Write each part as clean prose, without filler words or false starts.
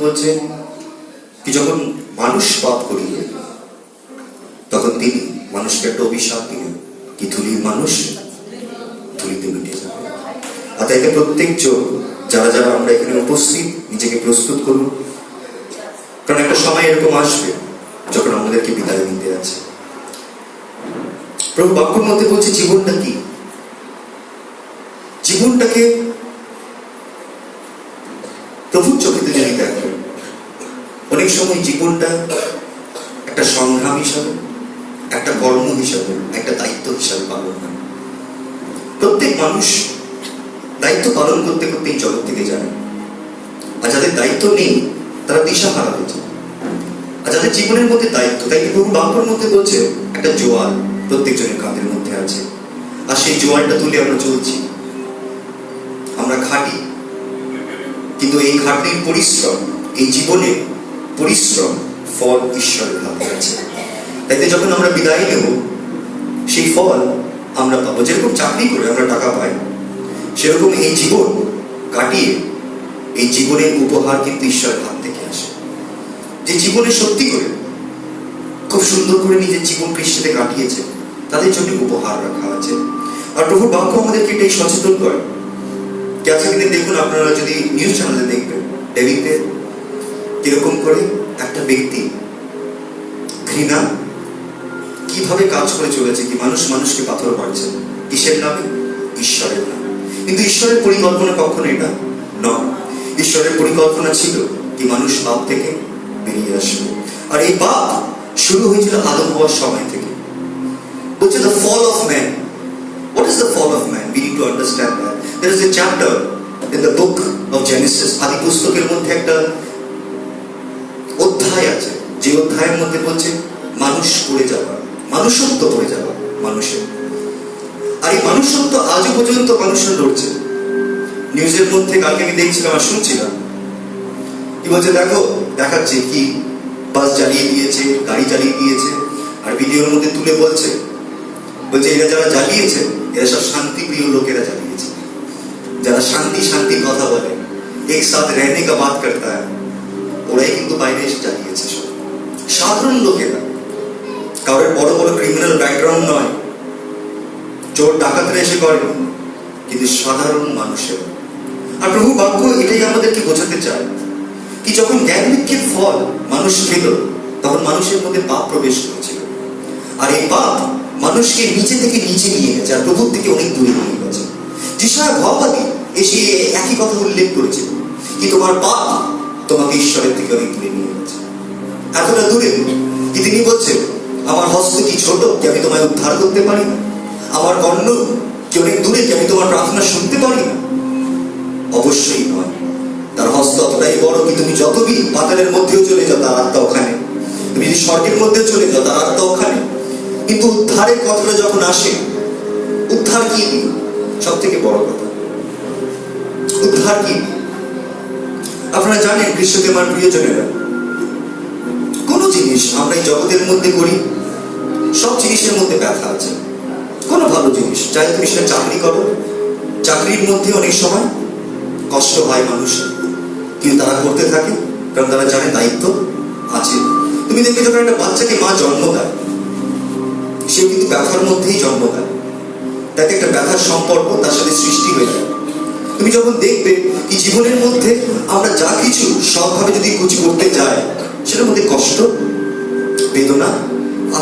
বলছে কি যখন মানুষ পাপ করিবে তখন তিনি মানুষকে একটা অভিশাপ দিলেন কি ধুলির মানুষ ধুলিতে মিটে যাবে। আর তাইতে প্রত্যেক যারা যারা আমরা এখানে উপস্থিত নিজেকে প্রস্তুত করুন, কারণ একটা সময় এরকম আসবে যখন আমাদেরকে বিদায় নিতে আছে। প্রভু বাক্যের মধ্যে বলছে জীবনটা কি, জীবনটাকে প্রভুর চোখেতে যদি দেখো অনেক সময় জীবনটা একটা সংগ্রাম হিসাবে, একটা কর্ম হিসাবে, একটা দায়িত্ব হিসাবে পালন হয়। প্রত্যেক মানুষ দায়িত্ব পালন করতে করতে এই জগৎ থেকে যায়, আর যাদের দায়িত্ব নেই তারা দিশা হারা হয়ে যায়। আর যাদের জীবনের মধ্যে দায়িত্ব, তাই প্রভু বাক্যের মধ্যে বলছে একটা জোয়ার প্রত্যেকজনের কাঁধের মধ্যে আছে, আর সেই জোয়ারটা তুলে আমরা চলছি, আমরা খাটি, কিন্তু এই খাটনির পরিশ্রম, এই জীবনের পরিশ্রম ফল ঈশ্বরের হাতে আছে। তাইতে যখন আমরা বিদায় নেব সেই ফল আমরা পাবো। যেরকম চাকরি করে আমরা টাকা পাই, সেরকম এই জীবন কাটিয়ে এই জীবনের উপহার কিন্তু ঈশ্বরের হাত থেকে আসে। যে জীবনে সত্যি করে খুব সুন্দর করে নিজের জীবন খ্রিস্টে কাটিয়েছে তাদের জন্য উপহার রাখা আছে। আর প্রভুর বাক্য আমাদেরকে এটাই সচেতন করে। আজকে দিন দেখুন, আপনারা যদি নিউজ চ্যানেলে দেখবেন টিভিতে কিরকম করে একটা ব্যক্তি ঘৃণা কিভাবে কাজ করে চলেছে, কি মানুষ মানুষকে পাথর মারছে, কিসের নামে? ঈশ্বরের নামে। কিন্তু ঈশ্বরের পরিকল্পনা কখনো এটা নয়। ঈশ্বরের পরিকল্পনা ছিল কি মানুষ পাপ থেকে বেরিয়ে আসবে। আর এই পাপ শুরু হয়েছিল আদম হওয়ার সময় থেকে। বলছে the fall of man. What is the fall of man? We need to understand that. There is a chapter in the book of Genesis. আদি পুস্তকের মধ্যে একটা অধ্যায় আছে, যে অধ্যায়ের মধ্যে বলছে মানুষ পড়ে যাওয়া, মানুষত্ব পড়ে যাওয়া মানুষের। আর এই মানুষত্ব আজও পর্যন্ত মানুষের লড়ছে। নিউজের মধ্যে কালকে আমি দেখছিলাম আর শুনছিলাম কি বলছে, দেখো দেখাচ্ছে কি বাস জ্বালিয়ে দিয়েছে, গাড়ি জ্বালিয়ে দিয়েছে, আর ভিডিওর মধ্যে তুলে বলছে এরা যারা জ্বালিয়েছে এরা সব শান্তিপ্রিয় লোকেরা জ্বালিয়েছে, যারা শান্তি শান্তি কথা বলে, এক সাথ रहने का बात करता है, ওরাই কিন্তু বাইরে এসে জ্বালিয়েছে। সব সাধারণ লোকেরা, কারোর বড় বড় ক্রিমিনাল ব্যাকগ্রাউন্ড নয়, চোর ডাকাতরা এসে করে, কিন্তু সাধারণ মানুষের। আর প্রভু বাক্য এটাই আমাদেরকে বোঝাতে চায় কি যখন জ্ঞান ভিক্ষের ফল মানুষ খেল তখন মানুষের মধ্যে পাপ প্রবেশ করেছিল। আর এই পাপ মানুষকে নিচে থেকে নিচে নিয়ে গেছে, আর প্রভুর থেকে অনেক দূরে নিয়ে গেছে। যিশায়া ভগবাদী এসে একই কথা উল্লেখ করেছে কি তোমার পাপ তোমাকে ঈশ্বরের থেকে অনেক দূরে নিয়ে গেছে, এতটা দূরে কি তিনি বলছেন আমার হস্ত কি ছোট কি আমি তোমায় উদ্ধার করতে পারি না? আমার কর্ণ কি অনেক দূরে কি আমি তোমার প্রার্থনা শুনতে পারি না? অবশ্যই নয়। তার হস্ত অতটাই বড় কি তুমি যতই পাতালের মধ্যেও চলে যাও তার আত্মা ওখানে, তুমি যদি স্বর্গের মধ্যে চলে যাও তার আত্মা ওখানে। কিন্তু উদ্ধারের কথাটা যখন আসে, উদ্ধার কি? সব থেকে বড় কথা উদ্ধার কি? আপনারা জানেন খ্রিস্টকে আমার প্রিয়জনেরা, কোন জিনিস আমরা এই জগতের মধ্যে করি সব জিনিসের মধ্যে ব্যথা আছে। কোনো ভালো জিনিস চাই তুমি সেটা চাকরি করো, চাকরির মধ্যে অনেক সময় কষ্ট হয় মানুষের, কিন্তু তারা করতে থাকে কারণ তারা জানে দায়িত্ব আছে। তুমি দেখবে যখন একটা বাচ্চাকে মা জন্ম দেয়, সে কিন্তু ব্যথার মধ্যেই জন্ম দেয়, তাকে একটা ব্যথার সম্পর্ক তার সাথে সৃষ্টি হয়ে যায়। তুমি যখন দেখবে কি জীবনের মধ্যে আমরা যা কিছু সবভাবে যদি কিছু করতে যাই সেটার মধ্যে কষ্ট বেদনা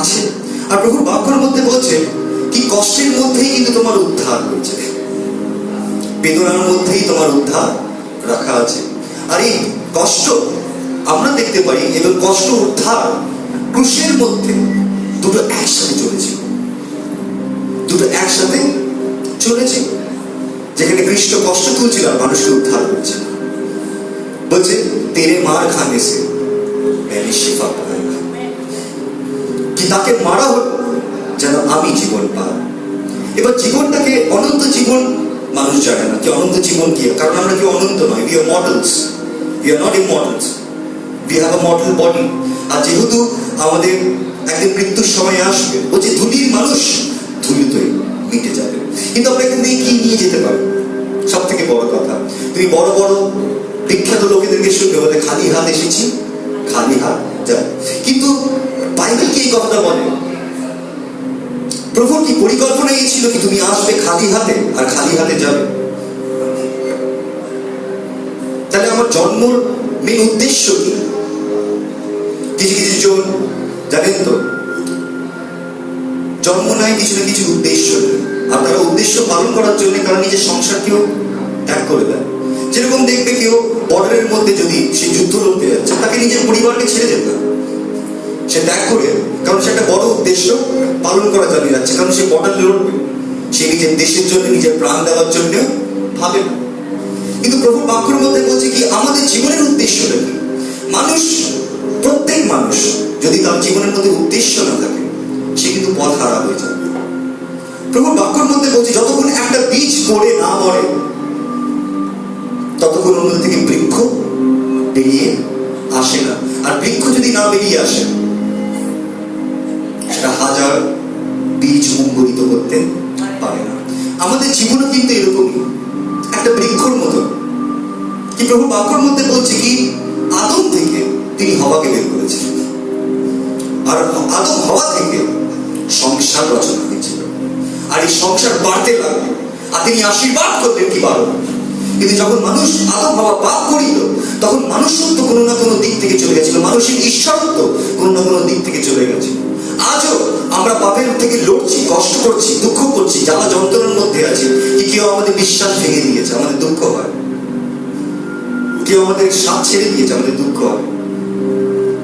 আছে। আর প্রভুর বাক্যের মধ্যে বলছে কি কষ্টের মধ্যেই কিন্তু তোমার উদ্ধার হয়েছে, বেদনার মধ্যেই তোমার উদ্ধার রাখা আছে। আর এই কষ্ট আমরা দেখতে পারি এবং কষ্ট উদ্ধার ক্রুশের মধ্যে দুটো একসাথে চলেছে, দুটো একসাথে চলেছে। যেখানে খ্রিস্ট কষ্ট তুলছিল আর মানুষকে উদ্ধার করছে। বলছে তেরে মার খানে সে मैंने शिफा पाया, কি তাকে মারা হলো যেন আমি জীবন পাই। এবার জীবনটাকে অনন্ত জীবন মানুষ জানে না কি অনন্ত জীবন কি, কারণ আমরা কি অনন্ত নয়, we are mortals, we are not immortals, we have a mortal body। আর যেহেতু আমাদের একদিন মৃত্যুর সময় আসবে, বলছে ধুলির মানুষ ধুলিতে মিটে যাবে। কিন্তু আমরা এখান থেকে কি নিয়ে যেতে পারি? সব থেকে বড় কথা, তুমি বড় বড় বিখ্যাত লোকেদেরকে শুনবে, বলে খালি হাত এসেছি, খালি হাত যায়। কিন্তু বাইবেল কি এই কথাটা বলে? প্রভুর কি পরিকল্পনা এই ছিল কি তুমি আসবে খালি হাতে আর খালি হাতে যাবে? তাহলে আমার জন্মর মেন উদ্দেশ্য কি? কিছু কিছু জন জানেন তো, জন্ম নাই কিছু না কিছু উদ্দেশ্য, আর তারা উদ্দেশ্য পালন করার জন্য কারণ নিজের সংসারকেও ত্যাগ করে দেয়। যেরকম দেখবে কেউ বর্ডারের মধ্যে যদি সে যুদ্ধ লড়তে যাচ্ছে, তাকে নিজের পরিবারকে ছেড়ে যেতে হবে, সে ত্যাগ করে, কারণ সে একটা বড় উদ্দেশ্য পালন করা চালিয়ে যাচ্ছে, কারণ সে বর্ডার লড়বে, সে নিজের দেশের জন্য নিজের প্রাণ দেওয়ার জন্য ভাবে না। কিন্তু প্রভু বাক্যের মধ্যে বলছে কি আমাদের জীবনের উদ্দেশ্যটা কি? মানুষ, প্রত্যেক মানুষ যদি তার জীবনের মধ্যে উদ্দেশ্য না থাকে, সে কিন্তু পথ হারা হয়ে যায়। প্রভু বাক্যের মধ্যে বলছে যতক্ষণ একটা বীজ পড়ে না মরে, ততক্ষণ অন্য থেকে বৃক্ষ বেরিয়ে আসে না। আর বৃক্ষ যদি না বেরিয়ে আসে, সেটা হাজার বীজ অঙ্কুরিত করতে পারে না। আমাদের জীবনও কিন্তু এরকমই, একটা বৃক্ষর মতো। কি প্রভু বাক্যের মধ্যে বলছে কি আদম থেকে তিনি হওয়াকে বের করেছিলেন, আর আদম হওয়া থেকে সংসার রচনা হয়েছিল, আর এই সংসার বাড়তে লাগলো, আর তিনি আশীর্বাদ করলেন কি বারো। কিন্তু যখন মানুষ আদম হওয়া পাপ করিল, তখন মানুষত্ব কোনো না কোনো দিক থেকে চলে গেছিল, মানুষের ঈশ্বরত্ব কোনো না কোনো দিক থেকে চলে গেছে। আজও আমরা পাপের থেকে লড়ছি, কষ্ট করছি, দুঃখ করছি, জ্বালা যন্ত্রণার মধ্যে আছে। কি কেউ আমাদের বিশ্বাস ভেঙে দিয়েছে, আমাদের দুঃখ হয়। কেউ আমাদের সাথ ছেড়ে দিয়েছে, আমাদের দুঃখ হয়।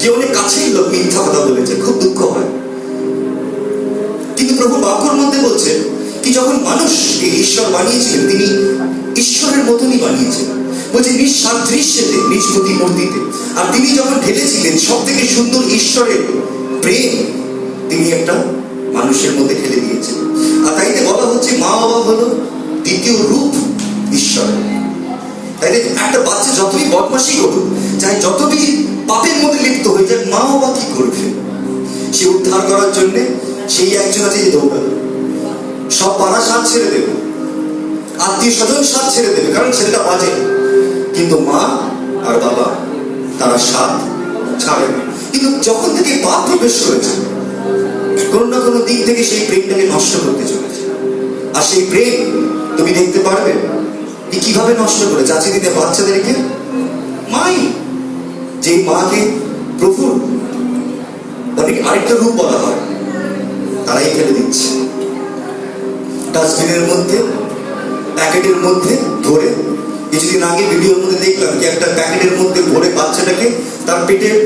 কেউ অনেক কাছেই লোক মিথ্যা কথা বলেছে, খুব দুঃখ হয়। কিন্তু প্রভু বাক্যের মধ্যে বলছে কি যখন মানুষকে ঈশ্বর বানিয়েছিলেন, তিনি ঈশ্বরের মতনই বানিয়েছেন। বলছে নিজ সাদৃশ্যেতে, নিজ প্রতিমূর্তিতে। আর তিনি যখন ঢেলেছিলেন সব থেকে সুন্দর ঈশ্বরের প্রেম, তিনি একটা মানুষের মধ্যে ঢেলে দিয়েছেন। আর তাইতে বলা হচ্ছে মা বাবা হলো দ্বিতীয় রূপ ঈশ্বর। তাইলে একটা বাচ্চা যতই বদমাশি করুক, চাই যতই পাপের মধ্যে লিপ্ত হয়ে যায়, মা বাবা কি করবে? সে উদ্ধার করার জন্য সেই একজন আছে যে দৌড়াবে, সব পাড়া সাথ ছেড়ে দেবে, আত্মীয় স্বজন সাথ ছেড়ে দেবে, কারণ ছেলেটা বাজে। কিন্তু মা আর বাবা তারা সাথ ছাড়ে না। কিন্তু যখন থেকে পাপ প্রবেশ করেছে, কোনো না কোনো দিক থেকে সেই প্রেমটাকে নষ্ট করতে চলেছে। আর সেই প্রেম তুমি দেখতে পারবে কিভাবে নষ্ট করে চাচি দিতে বাচ্চাদেরকে। মাই, যে মাকে প্রভুর অনেক আরেকটা রূপ বলা হয়, তারাই ফেলে দিচ্ছে ডাস্টবিনের মধ্যে, প্যাকেটের মধ্যে ধরে। কিছুদিন আগে ভিডিওর মধ্যে দেখলাম যে একটা প্যাকেটের মধ্যে ভরে বাচ্চাটাকে তার পেটের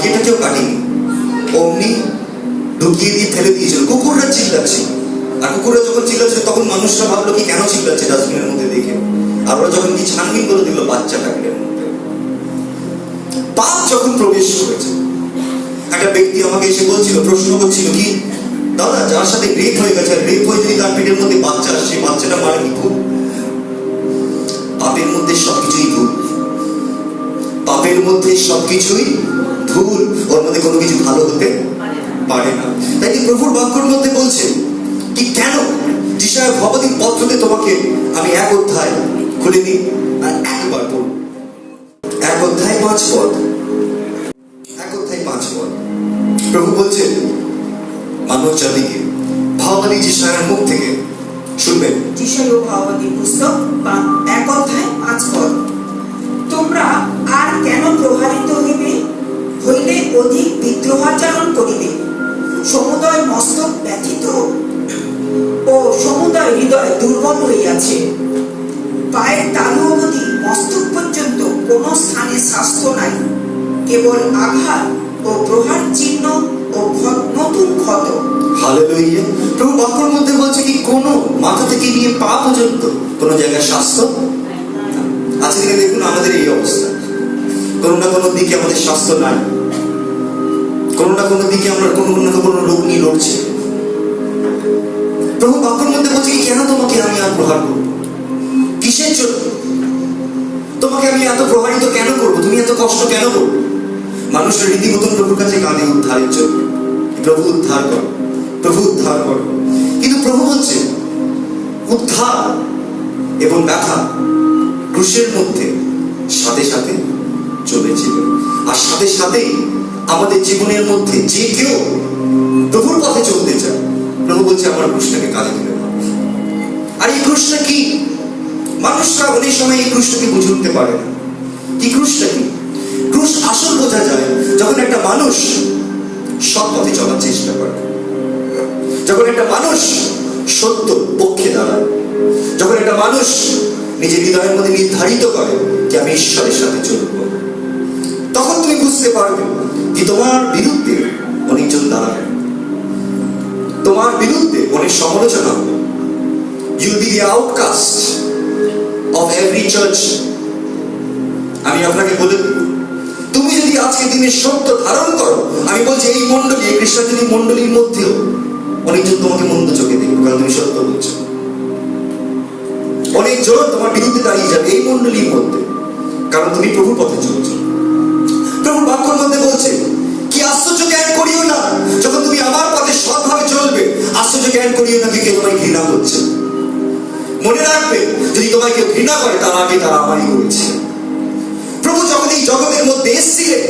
ইয়েটাকেও কাটিনি, অমনি ঢুকিয়ে দিয়ে ফেলে দিয়েছিল। কুকুররা চিল্লাচ্ছে, আর কুকুররা যখন চিল্লাচ্ছে তখন মানুষরা ভাবলো কি কেন চিল্লাচ্ছে ডাস্টবিনের মধ্যে দেখে। আর ওরা যখন কি ছানবিন করে দিল বাচ্চা প্যাকেটের মধ্যে। পাপ যখন প্রবেশ করেছে, একটা ব্যক্তি আমাকে এসে বলছিল, প্রশ্ন করছিল কি দাদা যার সাথে রেপ হয়ে গেছে, রেপ হয়ে যদি তার পেটের মধ্যে বাচ্চা আসছে, বাচ্চাটা মারা কি ভুল? পাপের মধ্যে সবকিছুই ভুল, পাপের মধ্যে সবকিছুই ভুল, ওর মধ্যে কোনো কিছু ভালো হতে পারে না। তাই প্রভুর বাক্যের মধ্যে বলছে কি কেন যিশায়া ভবদীপ পত্রতে তোমাকে আমি এক অধ্যায় খুলে দিই আর একবার পড়ব। 1 অধ্যায় 5 পদ, 1 অধ্যায় 5 পদ। প্রভু বলছেন মানব জাতিকে ভাববাদী যিশায়ার মুখ থেকে শুনবেন। যিশায় ভাববাদী পুস্তক 1 অধ্যায় 5 পদ। তোমরা আর কেন প্রভাবিত হইলে অধিক বিদ্রোহাচরণ করিবে? সমুদয় মস্তক ব্যথিত ও সমুদয় হৃদয় দুর্বল হইয়াছে। পায়ের তালু অবধি মস্তক পর্যন্ত কোন স্থানে স্বাস্থ্য নাই, কেবল আঘাত ও প্রহার চিহ্ন ও নতুন ক্ষত। হালেলুয়া। প্রভু বাক্যের মধ্যে বলছে কি কোন মাথা থেকে নিয়ে পা পর্যন্ত কোন জায়গায় স্বাস্থ্য। আজকে দেখুন আমাদের এই অবস্থা, কোনো না কোনো দিকে আমাদের স্বাস্থ্য নাই, কোনো না কোনো দিকে আমরা কোনো না কোনো রোগ নিয়ে লড়ছি। প্রভু বাক্যের মধ্যে বলছে কি কেন তোমাকে আমি আর প্রহার করবো? কিসের জন্য তোমাকে আমি এত প্রহারিত কেন করবো? তুমি এত কষ্ট কেন করবো? মানুষের রীতিমতন প্রভুর কাছে কাঁদে উদ্ধারের জন্য, প্রভু উদ্ধার করো, প্রভু উদ্ধার করো। কিন্তু প্রভু বলছে উদ্ধার এবং ব্যথা ক্রুশের মধ্যে সাথে সাথে চলেছিল। আর সাথে সাথে আমাদের জীবনের মধ্যে যে কেউ প্রভুর পথে চলতে চায়, প্রভু বলছে আমার ক্রুশটাকে কাঁধে তুলে নাও। আর এই ক্রুশটা কি? মানুষরা অনেক সময় এই ক্রুশটাকে বুঝে উঠতে পারে না। কি ক্রুশটা কি? ক্রুশ আসল বোঝা যায় যখন একটা মানুষ সৎ পথে চলার চেষ্টা করে, যখন একটা মানুষ সত্য পক্ষে দাঁড়ায়, যখন একটা মানুষ নিজের হৃদয়ের মধ্যে নির্ধারিত করে যে আমি ঈশ্বরের সাথে চলব, তখন তুমি বুঝতে পারবে যে তোমার বিরুদ্ধে অনেকজন দাঁড়াবে, তোমার বিরুদ্ধে অনেক সমালোচনা হবে। You will be the outcast of every church. আমি আপনাকে বলে দেব, তুমি যদি আজকে দিনে সত্য ধারণ করো, আমি বলছি এই মন্ডলী, এই খ্রিস্টান মন্ডলীর মধ্যেও অনেকজন তোমাকে মন্দ চোখে দেখবে, কারণ তুমি সত্য বলছো। অনেকজন তোমার বিরুদ্ধে দাঁড়িয়ে যাবে এই মন্ডলীর মধ্যে, কারণ তুমি প্রভুর পথে চলছো। প্রভুর বাক্যের মধ্যে বলছে কি আশ্চর্য জ্ঞান করিও না, যখন তুমি আমার পথে সৎভাবে চলবে, আশ্চর্য জ্ঞান করিও না কি কেউ তোমায় ঘৃণা করছে। মনে রাখবে, যদি তোমায় কেউ ঘৃণা করে তার আগে তারা আমারই করেছে। প্রভু যখন এই জগতের মধ্যে এসেছিলেন,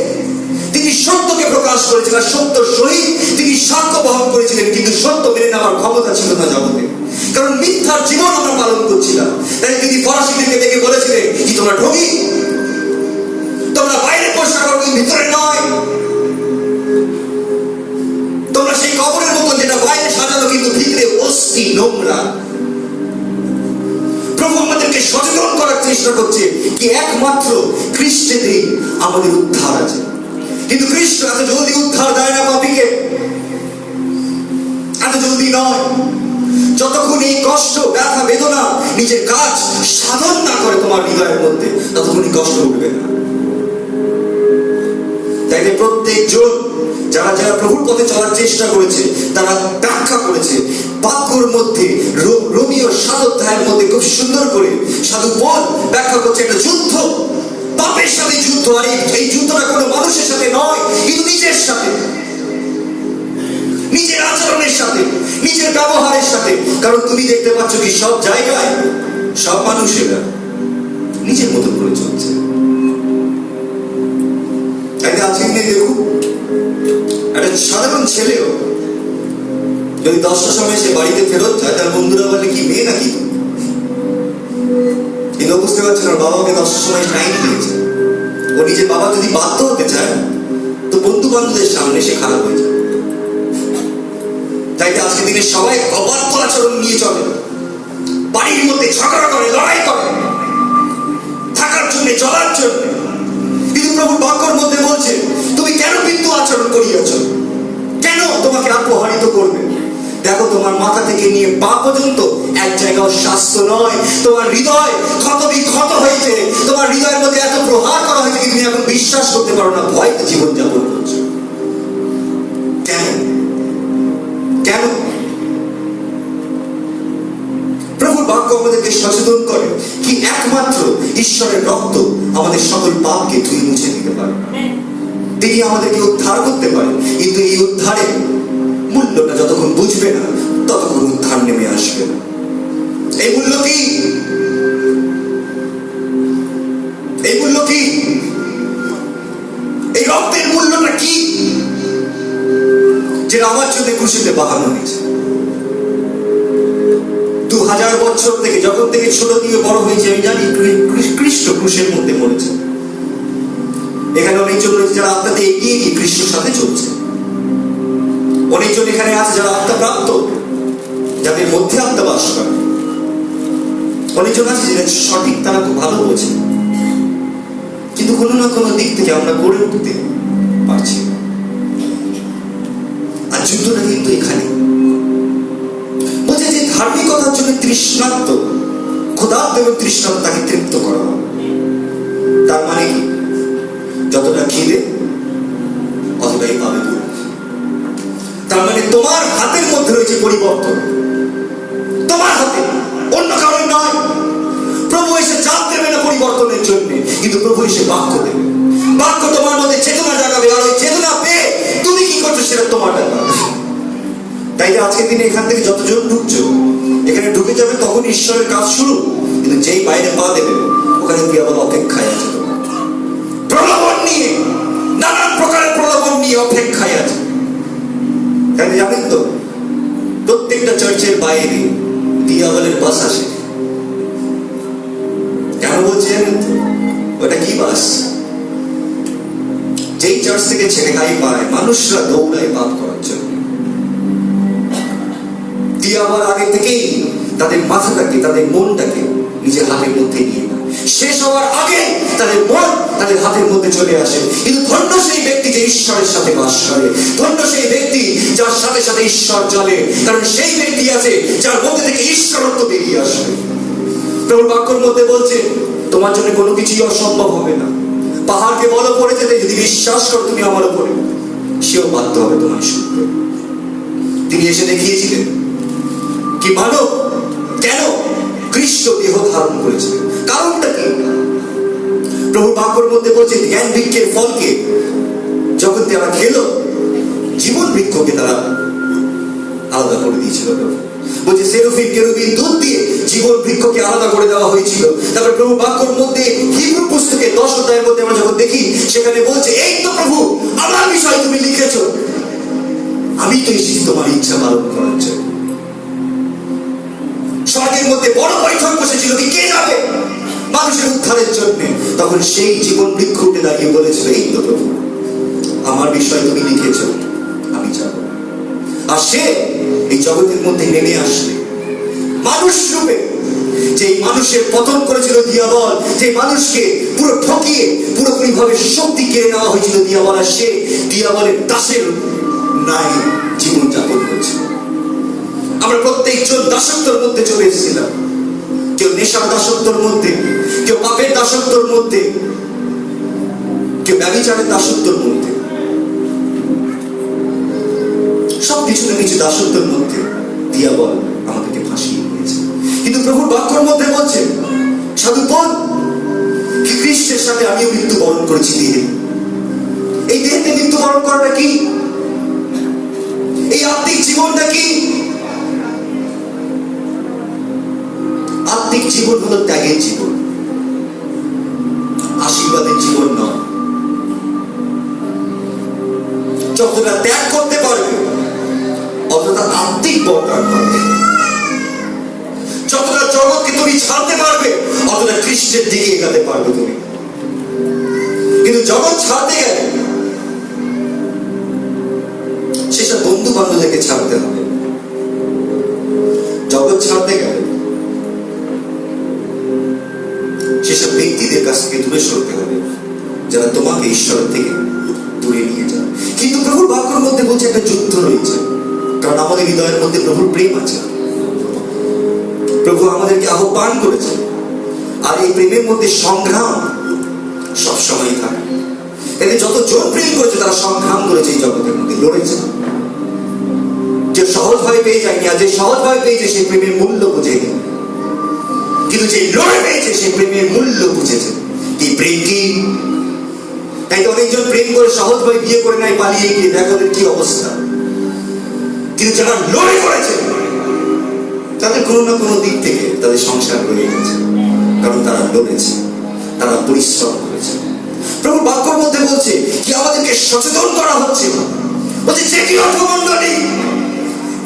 তিনি সত্যকে প্রকাশ করেছিলেন, সত্য সহিত তিনি সাক্ষ্য বহন করেছিলেন, কিন্তু সত্য মেনে নেওয়ার ক্ষমতা ছিল না জগতে, কারণ মিথ্যার জীবন আমরা পালন করছিলাম। তাই তিনি ফরাসিদেরকে দেখে বলেছিলেন কি তোমরা ঢোগী, তোমরা বাইরে পরিষ্কার করো, ভিতরে নয়। তোমরা সেই কবরের মতো যেটা বাইরে সাজানো কিন্তু ভিতরে অস্থি নোংরা। প্রভু আমাদেরকে সচেতন করার চেষ্টা করছে কি একমাত্র খ্রিস্টেতেই আমাদের উদ্ধার আছে। কিন্তু খ্রিস্ট এত জলদি উদ্ধার দেয় না পাপীকে, এত জলদি নয়। যতক্ষণ এই কষ্ট, ব্যথা, বেদনা নিজের কাজ সাধন না করে তোমার হৃদয়ের মধ্যে, ততক্ষণই কষ্ট উঠবে না। তাই প্রত্যেকজন যারা যারা প্রভুর পথে চলার চেষ্টা করেছে, তারা ব্যাখ্যা করেছে বাক্যর মধ্যে, রোমীয় 7 অধ্যায়ের মধ্যে খুব সুন্দর করে সাধু পল ব্যাখ্যা করছে একটা যুদ্ধ, পাপের সাথে যুদ্ধ। আর এই যুদ্ধটা কোনো মানুষের সাথে নয়, কিন্তু নিজের সাথে, নিজের আচরণের সাথে, নিজের ব্যবহারের সাথে। কারণ তুমি দেখতে পাচ্ছ কি সব জায়গায় সব মানুষেরা নিজের মতো করে চলছে। আজকে দেখুন, একটা সাধারণ ছেলেও যদি 10টার সময় সে বাড়িতে ফেরত যায়, তার বন্ধুরা বলে কি মেয়ে নাকি, কিন্তু বুঝতে পারছে না বাবাকে 10টার সময় টাইম দিয়েছে। ও নিজের বাবা যদি বাধ্য হতে চায়, তো বন্ধু বান্ধবদের সামনে সে খারাপ হয়ে যায়। তাই আজকে দিনে সবাই অবাধ্য আচরণ নিয়ে চলে, বাড়ির মধ্যে ঝগড়া করে, লড়াই করে, থাকার জন্য, চলার জন্য। কিন্তু প্রভুর বাক্যের মধ্যে বলছে তুমি কেন বিন্দু আচরণ করিয়াছ, কেন তোমাকে অপহরিত করবে। দেখো, তোমার মাথা থেকে নিয়ে পা পর্যন্ত এক জায়গাও স্বাস্থ্য নয়। তোমার হৃদয় ক্ষত বিক্ষত হয়েছে, তোমার হৃদয়ের মধ্যে এত প্রহার করা হয়েছে কি তুমি এখন বিশ্বাস করতে পারো না, ভয়তে জীবনযাপন করছো। কেন? কেন? প্রভুর বাক্য আমাদেরকে সচেতন করে কি একমাত্র ঈশ্বরের রক্ত আমাদের সকল পাপকে ধুয়ে মুছে দিতে পারে, তিনি আমাদেরকে উদ্ধার করতে পারেন। কিন্তু এই উদ্ধারের মূল্যটা যতক্ষণ বুঝবে না, ততক্ষণ উদ্ধার নেমে আসবে না। এই মূল্য কি? এই মূল্য কি? এই রক্তের মূল্যটা কি, যেটা আমার জন্য ক্রুশিতে বাঁধানো হয়েছে। 2000 বছর থেকে, যখন থেকে ছোট দিয়ে বড় হয়েছে, আমি জানি খ্রিস্ট ক্রুশের মধ্যে মরেছে। এখানে অনেকজন রয়েছে যারা আত্মাতে এগিয়ে গিয়ে খ্রিস্টের সাথে চলছে। অনেকজন এখানে আছে যারা আত্মাপ্রাপ্ত, যাদের মধ্যে আত্মা বাস করে। অনেকজন আছে যেটা সঠিক, তারা খুব ভালো বোঝে, কিন্তু কোনো না কোনো দিক থেকে আমরা গড়ে উঠতে পারছি। আর যুদ্ধটা কিন্তু এখানে বলছে যে ধার্মিকতার জন্য তৃষ্ণার্ত, ক্ষুধার্ত এবং তৃষ্ণার্ত তাকে তৃপ্ত করা হবে। তার মানে কি? যতটা খিদে অতটাই পাবে। তার মানে তোমার হাতের মধ্যে রয়েছে পরিবর্তন, তোমার হাতে, অন্য কারণ নয়। প্রভু এসে চাপ দেবে না পরিবর্তনের জন্য, কিন্তু প্রভু এসে বাক্য দেবে। বাক্য তোমার মধ্যে চেতনা জাগাবে, আর ওই চেতনা পেয়ে তুমি কি করছো সেটা তোমার ব্যাপার। তাই আজকের দিনে এখান থেকে যতজন ঢুকছো, এখানে ঢুকে যাবে তখন ঈশ্বরের কাজ শুরু, কিন্তু যেই বাইরে পা দেবে ওখানে গিয়ে আবার অপেক্ষায় আছে তোমার। প্রলোভন নিয়ে, নানান প্রকারের প্রলোভন নিয়ে অপেক্ষায় আছে। কেন জানেন তো, প্রত্যেকটা চার্চের বাইরে দিয়াবলের বাস আসে। কেন বলছি জানেন তো? ওটা কি বাস? যেই চার্চ থেকে ছেলে খাই পায়, মানুষরা দৌড়ায় পাপ করার জন্য। দিয়াবল আগে থেকেই তাদের মাথাটাকে, তাদের মনটাকে নিজের হাতের মধ্যে নিয়ে নেয়। শেষ হওয়ার আগে তাদের মন তাদের হাতের মধ্যে চলে আসে। কিন্তু ধন্য সেই ব্যক্তি যে ঈশ্বরের সাথে বাস করে, ধন্য সেই ব্যক্তি যার সাথে সাথে ঈশ্বর চলে, কারণ সেই ব্যক্তি আছে যার মধ্যে থেকে ঈশ্বরত্ব বেরিয়ে আসবে। প্রভুর বাক্যের মধ্যে বলছে, তোমার জন্য কোনো কিছুই অসম্ভব হবে না। পাহাড়কে বলো পড়ে যেতে, যদি বিশ্বাস করো তুমি আমার উপরে, সেও বাধ্য হবে তোমার শুনতে। তিনি এসে দেখিয়েছিলেন কি মানব কেন খ্রিস্ট দেহ ধারণ করেছিলেন, কারণটা কি? প্রভু বাক্যের মধ্যে বলছে, জ্ঞান বৃক্ষের ফলকে যখন তারা খেলো, জীবন বৃক্ষকে তারা আলাদা করে দিয়েছিল। বলছে সেরুফিন কেরুবিন দুধ দিয়ে জীবন বৃক্ষকে আলাদা করে দেওয়া হয়েছিল। তারপর প্রভু বাক্যের মধ্যে হিব্রু পুস্তকে 10 অধ্যায়ের মধ্যে আমরা যখন দেখি, সেখানে বলছে, এই তো প্রভু আমার বিষয় তুমি লিখেছো, আমি তো এসেছি তোমার ইচ্ছা পালন করার জন্য। স্বর্গের মধ্যে বড় বৈঠক বসেছিল, কে যাবে মানুষের উদ্ধারের জন্য। তখন সেই জীবন বৃক্ষ উঠে দাঁড়িয়ে বলেছিল, এই তো প্রভু আমার বিষয় তুমি লিখেছ, আমি যাব। আর সে এই জগতের মধ্যে নেমে আসলে মানুষ রূপে, যে মানুষের পতন করেছিল দিয়াবল, যে মানুষকে পুরো ঠকিয়ে পুরোপুরি ভাবে শক্তি কেড়ে নেওয়া হয়েছিল দিয়াবল, আর সে দিয়াবলের দাসের নাই জীবন যাপন করছিল। আমরা প্রত্যেকজন দাসত্বের মধ্যে চলে এসেছিলাম। কেউ নেশার দাসত্বের মধ্যে, কেউ পাপের দাসত্বের মধ্যে, কেউ ব্যভিচারের দাসত্বের মধ্যে, সব কিছু না কিছু দাসত্বের মধ্যে দিয়াবল আমাদেরকে ফাঁসিয়ে দিয়েছে। কিন্তু প্রভুর বাক্যের মধ্যে বলছে, সাধু বল কি খ্রিস্টের সাথে আমিও মৃত্যুবরণ করেছি দেহে। এই দেহেতে মৃত্যুবরণ করাটা কি? এই আত্মিক জীবনটা কি? আত্মিক জীবন হলো ত্যাগের জীবন, আশীর্বাদের জীবন নয়। যতটা ত্যাগ করতে পারবে, অতটা আত্মিক বরদান পাবে। যতটা জগৎকে তুমি ছাড়তে পারবে, অতটা খ্রিস্টের দিকে এগাতে পারবে তুমি। কিন্তু জগৎ ছাড়তে গেলে সেসব বন্ধু বান্ধবদেরকে ছাড়তে হবে। জগৎ ছাড়তে গেলে সেসব ব্যক্তিদের কাছ থেকে দূরে সরতে হবে, যারা তোমাকে ঈশ্বরের থেকে দূরে নিয়ে যায়। কিন্তু প্রভুর বাক্যের মধ্যে বলছে একটা যুদ্ধ রয়েছে, কারণ আমাদের হৃদয়ের মধ্যে প্রভুর প্রেম আছে। প্রভু আমাদেরকে আহ্বান করেছে, আর এই প্রেমের মধ্যে সংগ্রাম সবসময় থাকে। এদের যত জন প্রেম করেছে তারা সংগ্রাম করেছে, এই জগতের মধ্যে লড়েছে। যে সহজভাবে পেয়ে যায়নি, আর যে সহজভাবে পেয়েছে সেই প্রেমের মূল্য বুঝেনি। কিন্তু যে লড়ে পেয়েছে সেই প্রেমের মূল্য বুঝেছে। কি প্রেম কি! তাই তো অনেকজন প্রেম করে সহজভাবে বিয়ে করে নেয়, পালিয়ে গিয়ে, দেখো ওদের কি অবস্থা। কিন্তু যারা লড়ে করেছে তাদের কোনো না কোনো দিক থেকে তাদের সংসার রয়ে গেছে, কারণ তারা লড়েছে, তারা পরিশ্রম করেছে। প্রভু বাক্যের মধ্যে বলছে কি আমাদেরকে সচেতন করা হচ্ছে, বলছে যে কি অর্থমণ্ডলী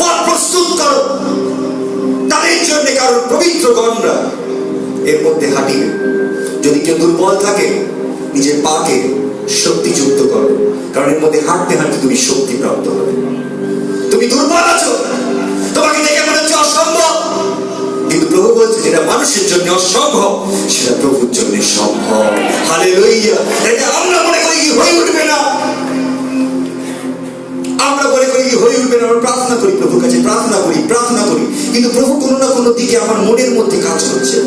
পথ প্রস্তুত করো তাদের জন্য, কারণ পবিত্রগণরা এর মধ্যে হাঁটিবে। যদি কেউ দুর্বল থাকে, নিজের পাকে শক্তিযুক্ত করো, কারণ এর মধ্যে হাঁটতে হাঁটতে তুমি শক্তি প্রাপ্ত হবে। তুমি দুর্বল আছো, তোমাকে দেখে মনে হচ্ছে অসম্ভব, কিন্তু প্রভু বলছে যেটা মানুষের জন্য অসম্ভব সেটা প্রভুর জন্য সম্ভব। হালেলুয়া! এটা আমরা মনে করি কি হয়ে উঠবে না, আমরা মনে করি কি হয়ে উঠবে না। আমরা প্রার্থনা করি, প্রভুর কাছে প্রার্থনা করি, কিন্তু প্রভু কোনো না কোনো দিকে আমার মনের মধ্যে কাজ করছে।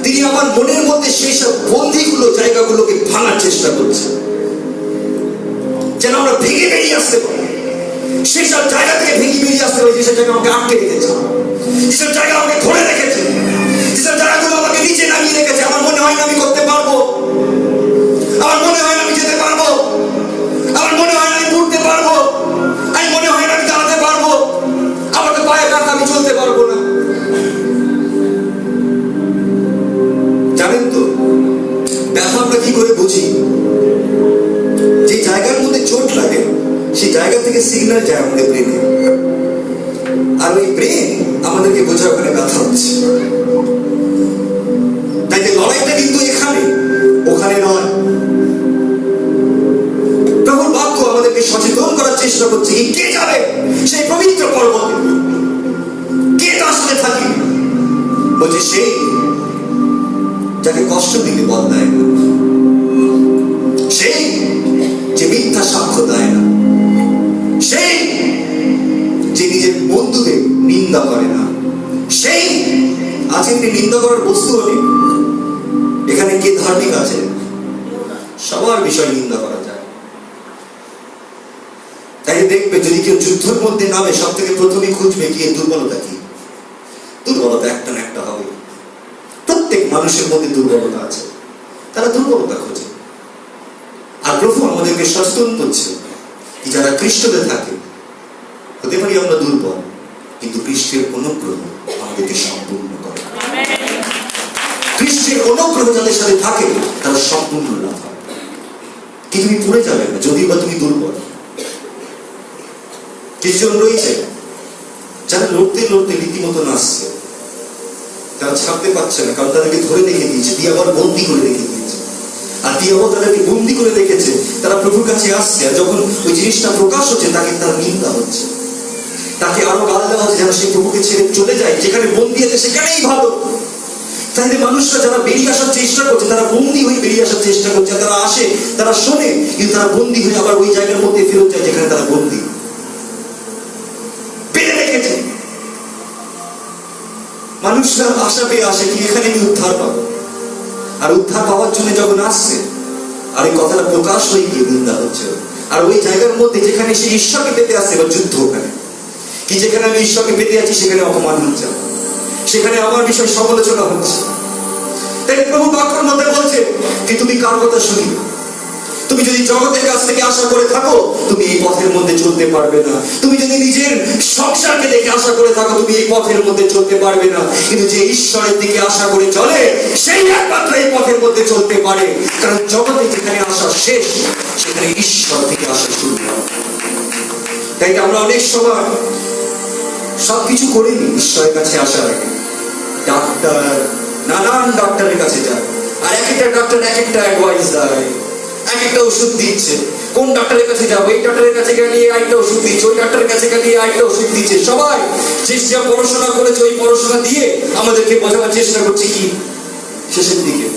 তিনি আমার মনের মধ্যে সেই সব বন্দিগুলো, জায়গাগুলোকে ভাঙার চেষ্টা করছে, যেন আমরা ভেঙে বেরিয়ে আসতে পারি। সেই সব জায়গা থেকে ভেঙে বেরিয়ে আসতে পারি যেসব জায়গা আমাকে আটকে রেখেছে, যেসব জায়গা আমাকে ধরে রেখেছে, যেসব জায়গাগুলো আমাকে নিচে নামিয়ে রেখেছে। আমার মনে হয় না আমি করতে পারবো, আমার মনে হয় না আমি যেতে পারবো, আমার মনে হয় না আমি উঠতে পারবো, আমি মনে হয় না আমি দাঁড়াতে পারবো, আমার তো পায়ে ব্যথা, আমি চলতে পারবো না। জানেন তো ব্যথা আমরা কি করে বুঝি? সেই যাকে কষ্ট দিলে বদলায় না, সেই যে মিথ্যা সাক্ষ্য দেয় না, সেই যে নিজের বন্ধুদের নিন্দা করে না, সেই আজকে নিন্দা করার বস্তু নেই। এখানে কে ধার্মিক আছে? সবার বিষয় নিন্দা করা যায়। তাই দেখবে যদি কেউ যুদ্ধের মধ্যে নামে, সব থেকে প্রথমে খুঁজবে কি এর দুর্বলতা কি। দুর্বলতা একটা না একটা হবে। প্রত্যেক মানুষের মধ্যে দুর্বলতা আছে, তারা দুর্বলতা খোঁজে। আর প্রভু আমাদেরকে সচেতন করছে কি যারা খ্রিস্টতে থাকে, হতে পারি আমরা দুর্বল, কিন্তু খ্রিস্টের অনুগ্রহ আমাদেরকে সম্পূর্ণ করে। খ্রিস্টের অনুগ্রহ যাদের সাথে থাকে তারা সম্পূর্ণ লাভ হয়। কি তুমি পড়ে যাবে না যদি বা তুমি দুর্বল। কিছুজন রয়েছে যারা লড়তে লড়তে রীতিমতো নাচছে, তারা ছাড়তে পারছে না, কারণ তাদেরকে ধরে রেখে দিয়েছে, দিয়াবল বন্দি করে রেখে দিয়েছে। আর দিয়াবল তাদেরকে বন্দি করে রেখেছে, তারা প্রভুর কাছে আসছে, আর যখন ওই জিনিসটা প্রকাশ হচ্ছে তাকে তার নিন্দা হচ্ছে, তাকে আরো গাল দেওয়া হচ্ছে যেন সে প্রভুকে ছেড়ে চলে যায়, যেখানে বন্দি আছে সেখানেই ভালো। তাহলে মানুষরা যারা বেরিয়ে আসার চেষ্টা করছে, তারা বন্দি হয়ে বেরিয়ে আসার চেষ্টা করছে, তারা আসে, তারা শোনে, কিন্তু তারা বন্দি হয়ে আবার ওই জায়গার মধ্যে ফেরত যায় যেখানে তারা বন্দি পেয়ে রেখেছে। মানুষরা আশা পেয়ে আসে কি এখানে আমি উদ্ধার পাবো, আর উদ্ধার পাওয়ার জন্য যখন আসছে, আর এই কথাটা প্রকাশ হয়ে গিয়ে নিন্দা হচ্ছে। আর ওই জায়গার মধ্যে যেখানে সে ঈশ্বরকে পেতে আসছে, এবার যুদ্ধ ওখানে কি, যেখানে আমি ঈশ্বরকে পেতে আছি সেখানে অপমান হচ্ছে, সেখানে আমার বিষয় সমালোচনা হচ্ছে। তাই প্রভু বাক্যের মধ্যে বলছে কি তুমি কার কথা শুনিবে? তুমি যদি জগতের কাছ থেকে আশা করে থাকো, তুমি এই পথের মধ্যে চলতে পারবে না। তুমি যদি নিজের সংসারকে দেখে আশা করে থাকো, তুমি এই পথের মধ্যে চলতে পারবে না। কিন্তু যে ঈশ্বরের দিকে আশা করে চলে, সেই একমাত্র এই পথের মধ্যে চলতে পারে। কারণ জগতে যেখানে আশা শেষ, সেখানে ঈশ্বর থেকে আশা শুরু হয়। তাই আমরা অনেক সময় সবকিছু করিনি ঈশ্বরের কাছে আসার আগে। ডাক্তার, নানান ডাক্তারের কাছে যায়, আর এক একটা ডাক্তার এক একটা অ্যাডভাইস দেয়, এক একটা ওষুধ দিচ্ছে। কোন ডাক্তারের কাছে যাবো? এই ডাক্তারের কাছে গেলে আরেকটা ওষুধ দিচ্ছে, ওই ডাক্তারের কাছে গেলে আরেকটা ওষুধ দিচ্ছে। সবাই যে যা পড়াশোনা করেছে ওই পড়াশোনা দিয়ে আমাদেরকে বোঝাবার চেষ্টা করছে কি শেষের দিকে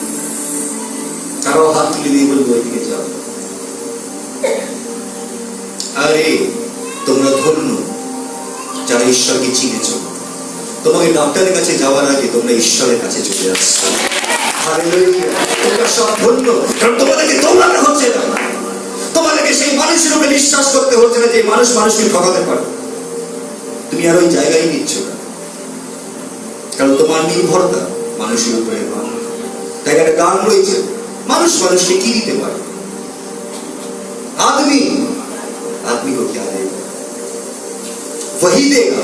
তারাও হাত তুলে দিয়ে বলবো ওইদিকে যাও। আরে তোমরা ধন্য যারা ঈশ্বরকে চিনেছ। তোমাকে ডাক্তারের কাছে যাওয়ার আগে তোমরা ঈশ্বরের কাছে চলে আসছো। তোমরা সব ধন্য, কারণ তোমাদেরকে দৌড়াতে হচ্ছে না, তোমাদেরকে সেই মানুষের উপরে বিশ্বাস করতে হচ্ছে না যে মানুষ মানুষকে ঠকাতে পারে। তুমি আর ওই জায়গায় নিচ্ছ না, কারণ তোমার নির্ভরতা মানুষের উপরে নয়। তাই একটা গান রয়েছে, মানুষ মানুষকে কি দিতে পারে? आदमी आदमी को क्या देगा? वही देगा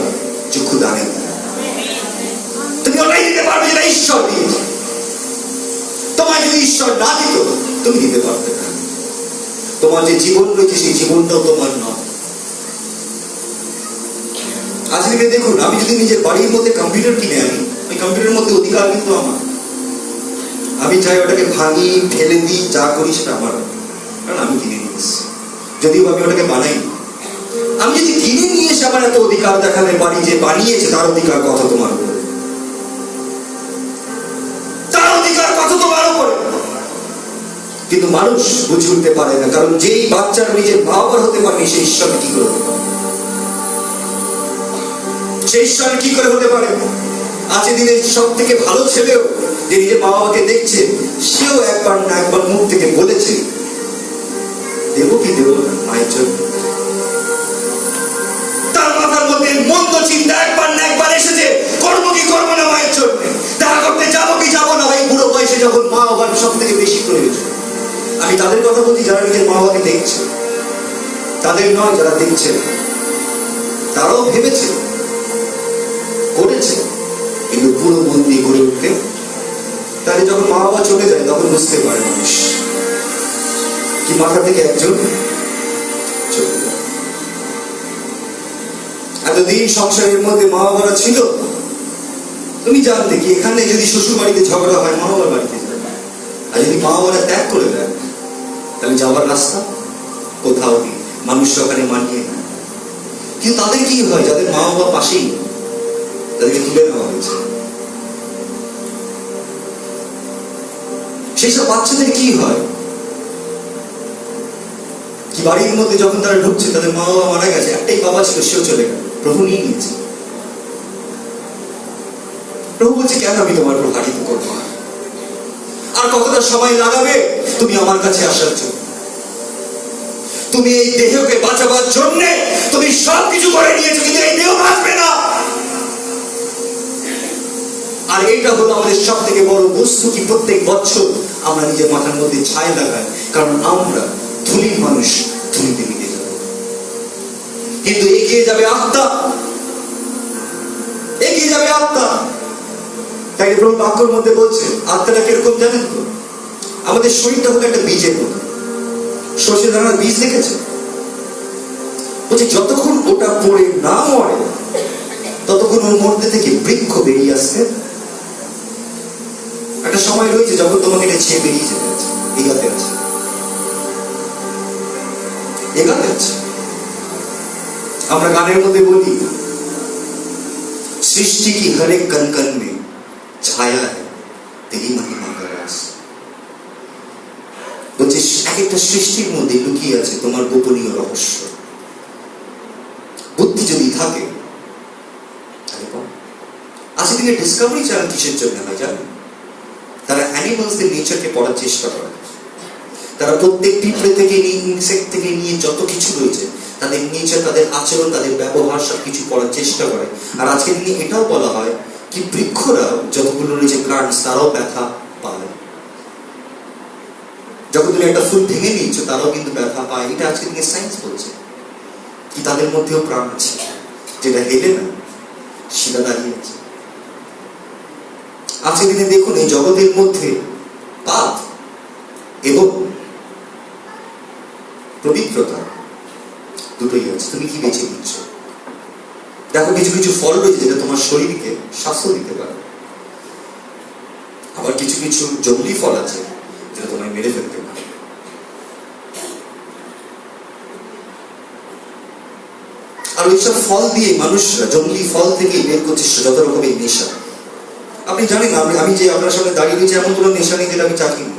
जो खुदा ने दिया। তুমি ওটাই দিতে পারবে যেটা ঈশ্বর দিয়েছে। তোমার যদি ঈশ্বর না দিত তুমি দিতে পারবে না। তোমার যে জীবন রয়েছে সেই জীবনটাও তোমার নয়। আজকে দেখুন, আমি যদি নিজের বাড়ির মধ্যে কম্পিউটার কিনে আনি, ওই কম্পিউটারের মধ্যে অধিকার কিন্তু আমার। আমি চাই ওটাকে ভাঙি, ফেলে দিই, যা করি সেটা আমার, কারণ আমি কিনে নিয়েছি। যদিও আমি ওটাকে বানাই, আমি যদি কিনে নিয়ে এসে আমার এত অধিকার দেখাতে পারি যে বানিয়েছে তার অধিকার কত তোমার উপরে, তার অধিকার কত তোমার উপরে। কিন্তু মানুষ বুঝে উঠতে পারে না, কারণ যেই বাচ্চার নিজের মা বাবার হতে পারেনি সেই ঈশ্বর কি করে হতে পারে? সেই ঈশ্বর কি করে হতে পারে? আজকে দিনে সব থেকে ভালো ছেলেও যে নিজের মা বাবাকে দেখছে, সেও একবার না একবার মুখ থেকে বলেছে দেবো কি দেবো না মায়ের জন্য। তার মাথার মধ্যে মন্দ চিন্তা একবার না একবার এসেছে, করবো কি করবো না মায়ের জন্য, দেখা করতে যাবো কি যাবো না। এই বুড়ো বয়সে যখন মা বাবার সব থেকে বেশি প্রয়োজন। আমি তাদের কথা বলছি যারা নিজের মা বাবাকে দেখছে, তাদের নয় যারা দেখছে। তারাও ভেবেছে, করেছে, কিন্তু পুরো মন দিয়ে করে উঠতে। তাহলে যখন মা বাবা চলে যায় তখন বুঝতে পারে মানুষ কি মাথা থেকে একজন চলে যায়। এতদিন সংসারের মধ্যে মা বাবারা ছিল, তুমি জানতে কি এখানে যদি শ্বশুর বাড়িতে ঝগড়া হয় মা বাবার বাড়িতে যাবে, আর যদি মা বাবারা ত্যাগ করে দেয় তাহলে যাওয়ার রাস্তা কোথাও নেই, মানুষরা ওখানে মানিয়ে নেয়। কিন্তু তাদের কি হয়, যাদের মা বাবা পাশেই, তাদেরকে তুলে নেওয়া হয়েছে, সেই সব বাচ্চাদের কি হয়, কি বাড়ির মধ্যে যখন তারা ঢুকছে তাদের মা বাবা মারা গেছে, একটাই বাবা ছিল, সেও চলে গেল, প্রভু নিয়ে নিয়েছে। প্রভু বলছে কেন আমি তোমার প্রহারিত করবো? আর কতটা সময় লাগাবে তুমি আমার কাছে আসার জন্য? তুমি এই দেহকে বাঁচাবার জন্য তুমি সবকিছু করে নিয়েছো, কিন্তু এই দেহ বাঁচবে না। আর এটা হলো আমাদের সব থেকে বড় বস্তু, কি প্রত্যেক বছর আমরা নিজের মাথার মধ্যে ছাই লাগাই, কারণ আমরা ধুলির মানুষ, ধুলিতে মিলে যাব। কিন্তু এগিয়ে যাবে আত্মা, এগিয়ে যাবে আত্মা। তাই প্রভু বাক্যের মধ্যে বলছে আত্মাটা কিরকম জানেন তো? আমাদের শরীরটা হলো একটা বীজের মতো। সর্ষে দানার বীজ দেখেছে? বলছে যতক্ষণ ওটা পড়ে না মরে ততক্ষণ ওর মধ্যে থেকে বৃক্ষ বেরিয়ে আসছে। একটা সময় রয়েছে যখন তোমাকে এটা ছেড়ে বেরিয়ে যেতে আছে, এগাতে আছে, এগাতে আছে। আমরা গানের মধ্যে বলি সৃষ্টি কি হর এক কণ কণ মে ছায়া है तेरी महिमा का रास। বলছে এক একটা সৃষ্টির মধ্যে লুকিয়ে আছে তোমার গোপনীয় রহস্য। বুদ্ধি যদি থাকে আজকে দিনে ডিসকভারি চ্যানেল কিসের জন্য হয় জানেন? তারা অ্যানিমালসদের নেচারকে পড়ার চেষ্টা করে। তারা প্রত্যেক পিঁপড়ে থেকে নিয়ে, ইনসেক্ট থেকে নিয়ে যত কিছু রয়েছে তাদের নেচার, তাদের আচরণ, তাদের ব্যবহার সবকিছু পড়ার চেষ্টা করে। আর আজকের দিনে এটাও বলা হয় কি বৃক্ষরা যতগুলো রয়েছে প্লান্টস, তারাও ব্যথা পায়। যখন তুমি একটা ফুল ভেঙে নিচ্ছ তারাও কিন্তু ব্যথা পায়। এটা আজকের দিনে সায়েন্স বলছে কি তাদের মধ্যেও প্রাণ আছে, যেটা হেলে না সেটা দাঁড়িয়ে আছে। আজকের দিনে দেখুন এই জগতের মধ্যে পাপ এবং পবিত্রতা দুটোই আছে। তুমি কি বেছে নিচ্ছ? দেখো কিছু কিছু ফল রয়েছে যেটা তোমার শরীরকে স্বাস্থ্য দিতে পারে, আবার কিছু কিছু জঙ্গলি ফল আছে যেটা তোমায় মেরে ফেলতে পারে। আর ওইসব ফল দিয়ে মানুষরা জঙ্গলি ফল থেকে বের করছে যত রকমের নেশা। আপনি জানেন আমি যে আপনার সামনে দাঁড়িয়ে রয়েছে এমন কোনো নেশা নেই যেটা আমি চাখিনি,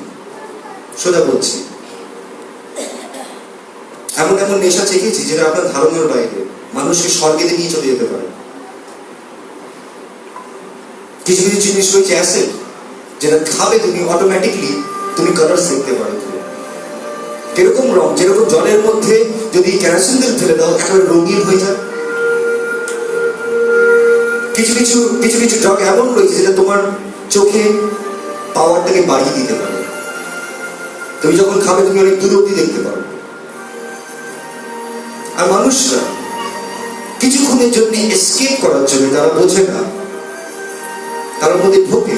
সোজা বলছি। এমন এমন নেশা চেখেছি যেটা আপনার ধারণার বাইরে, মানুষকে স্বর্গেতে নিয়ে চলে যেতে পারে। কিছু কিছু জিনিস রয়েছে অ্যাসিড, যেটা খাবে তুমি অটোমেটিকলি তুমি কালার দেখতে পারো। কিরকম রং, যেরকম জলের মধ্যে যদি কেরোসিন তেল ফেলে দাও একেবারে রঙিন হয়ে যায়। কিছু কিছু কিছু কিছু ড্রাগ এমন রয়েছে যেটা তোমার চোখে পাওয়ারটাকে বাড়িয়ে দিতে পারে। তুমি যখন খাবে তুমি অনেক দূর অব্দি দেখতে পারো। আর মানুষরা কিছুক্ষণের জন্য এসকেপ করার জন্য তারা বোঝে না, তার মধ্যে ঢোকে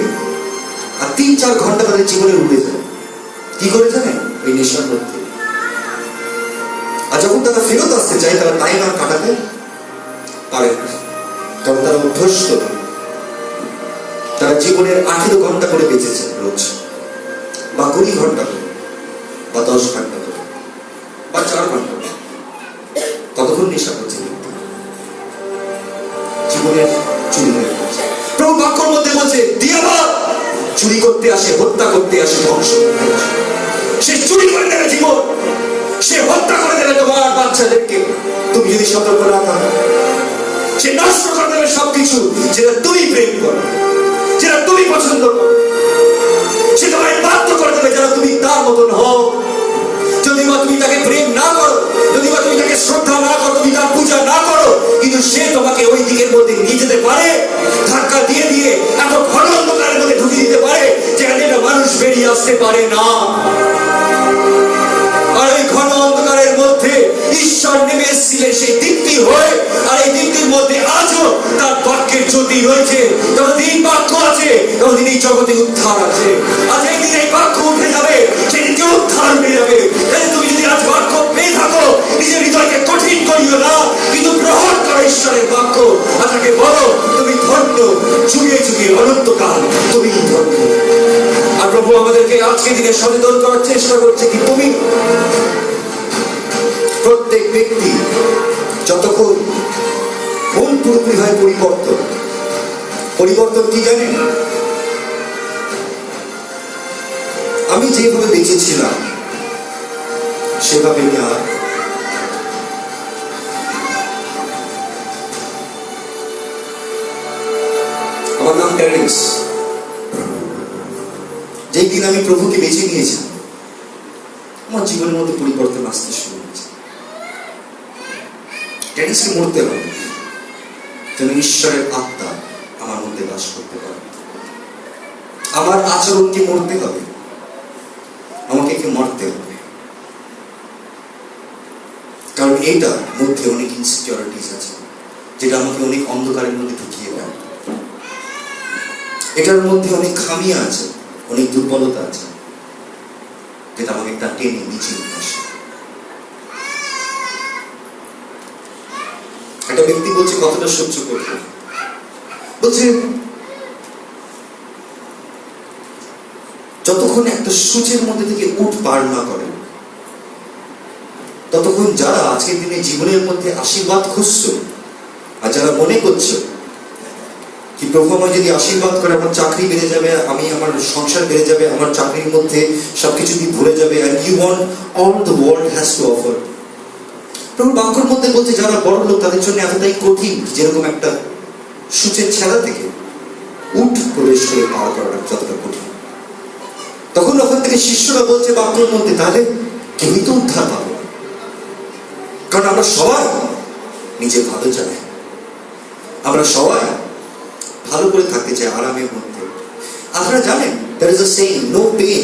আর 3-4 ঘন্টা তাদের জীবনে উঠে যায়। কি করে জানেন? ওই নেশার মধ্যে। আর যখন তারা ফেরত আসতে চায় তারা টাইম আর কাটাতে পারে না, কারণ তারা অভ্যস্ত। তারা জীবনের 18 ঘন্টা করে বেঁচেছে রোজ, বা 20 ঘন্টা করে, বা 10 ঘন্টা করে, বা 4 ঘন্টা করে। কতক্ষণ নেশা করছে? জীবনের চুরি হয়ে গেছে। প্রভু বাক্যের মধ্যে বলছে দিয়াবা চুরি করতে আসে, হত্যা করতে আসে, ধ্বংস করতে আসে। সে চুরি করে দেবে জীবন, সে হত্যা করে দেবে তোমার বাচ্চাদেরকে তুমি যদি সতর্ক না থাকো। সে নষ্ট করে দেবে সবকিছু যেটা তুমি প্রেম করো, যেটা তুমি পছন্দ করো। সে তোমায় বাধ্য করে দেবে যেন তুমি তার মতন হও। যদি বা তুমি তাকে প্রেম না করো, যদি বা তুমি তাকে শ্রদ্ধা না করো, তুমি তার পূজা না করো, কিন্তু সে তোমাকে ওই দিকের মধ্যে নিয়ে যেতে পারে, ধাক্কা দিয়ে দিয়ে এত ঘন অন্ধকারের মধ্যে ঢুকিয়ে দিতে পারে যেখানে একটা মানুষ বেরিয়ে আসতে পারে না। আর এই ঘন অন্ধকারের মধ্যে ঈশ্বর নেমে এসেছিলেন সেই দীপ্তি হয়ে। আর এই দীপ্তির মধ্যে আজও তার বাক্যের জ্যোতি রয়েছে। যতদিন বাক্য আছে ততদিন এই জগতে উদ্ধার আছে। আজ এই দিন এই বাক্য উঠে যাবে, সেদিনকে উদ্ধার উঠে যাবে। তুমি যদি আজ বাক্য পেয়ে থাকো, নিজের হৃদয়কে কঠিন করিও না, কিন্তু গ্রহণ করো ঈশ্বরের বাক্য। আর তাকে বলো তুমি ধন্য, যুগে যুগে অনন্তকাল তুমি ধন্য। আর প্রভু আমাদেরকে আজকে দিনে সচেতন করার চেষ্টা করছে কি তুমি প্রত্যেক ব্যক্তি যতক্ষণ মন পুরোপুরি হয় পরিবর্তন। পরিবর্তন কি জানেন? আমি আমি যেভাবে বেঁচেছিলাম সেভাবে আমি আর আমার নাম টেরেন্স। যেই দিন আমি প্রভুকে বেছে নিয়েছি আমার জীবনের মধ্যে পরিবর্তন আসতে শুরু হয়েছে। টেরেন্সকে মরতে হবে যেন ঈশ্বরের আত্মা আমার মধ্যে বাস করতে পারে। আমার আচরণকে মরতে হবে, আমাকে কে মরতে হবে, কারণ এইটার মধ্যে অনেক ইনসিকিউরিটিস আছে যেটা আমাকে অনেক অন্ধকারের মধ্যে ঢুকিয়ে দেয়। এটার মধ্যে অনেক খামিয়া আছে, অনেক দুর্বলতা আছে যেটা আমাকে একটা টেনে নিচে নিয়ে আসে। একটা ব্যক্তি বলছে কতটা সহ্য করবে, বলছে যতক্ষণ একটা সূচের মধ্যে থেকে উঠ পার না করে ততক্ষণ যারা আজকের দিনে জীবনের মধ্যে আশীর্বাদ খুঁজছো আর যারা মনে করছো কি প্রভু আমায় যদি আশীর্বাদ করে আমার চাকরি বেড়ে যাবে, আমি আমার সংসার বেড়ে যাবে, আমার চাকরির মধ্যে সবকিছু দিয়ে ভরে যাবে, and you want all the world has to offer। প্রভু বাক্যের মধ্যে বলছে যারা বড় লোক তাদের জন্য এতটাই কঠিন যেরকম একটা সূচের ছেলা থেকে উঠ প্রবেশ করে পার করাটা যতটা কঠিন। তখন ওখান থেকে শিষ্যরা বলছে বাক্যের মধ্যে তাহলে কেউই তো উদ্ধার পাবে, কারণ আমরা সবাই নিজে ভালো চাই, আমরা সবাই ভালো করে থাকতে চাই আরামের মধ্যে। আপনারা জানেন there is a saying, no pain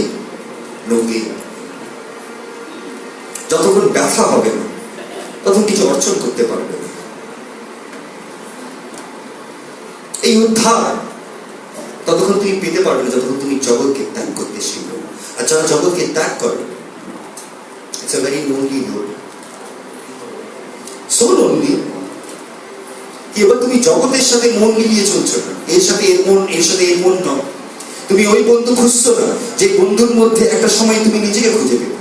no gain। যতক্ষণ ব্যথা হবে না তখন কিছু অর্জন করতে পারবে না। এই উদ্ধার ততক্ষণ তুমি পেতে পারবে না যতক্ষণ তুমি জগৎকে ত্যাগ করতে শিখবে। আর যারা জগৎকে ত্যাগ করে it's a very lonely road, so lonely। এবার তুমি জগতের সাথে মন মিলিয়ে চলছো না, এর সাথে এর মন, এর সাথে এর মন নয়। তুমি ওই বন্ধু খুঁজছো না যে বন্ধুর মধ্যে একটা সময় তুমি নিজেকে খুঁজে পেবে,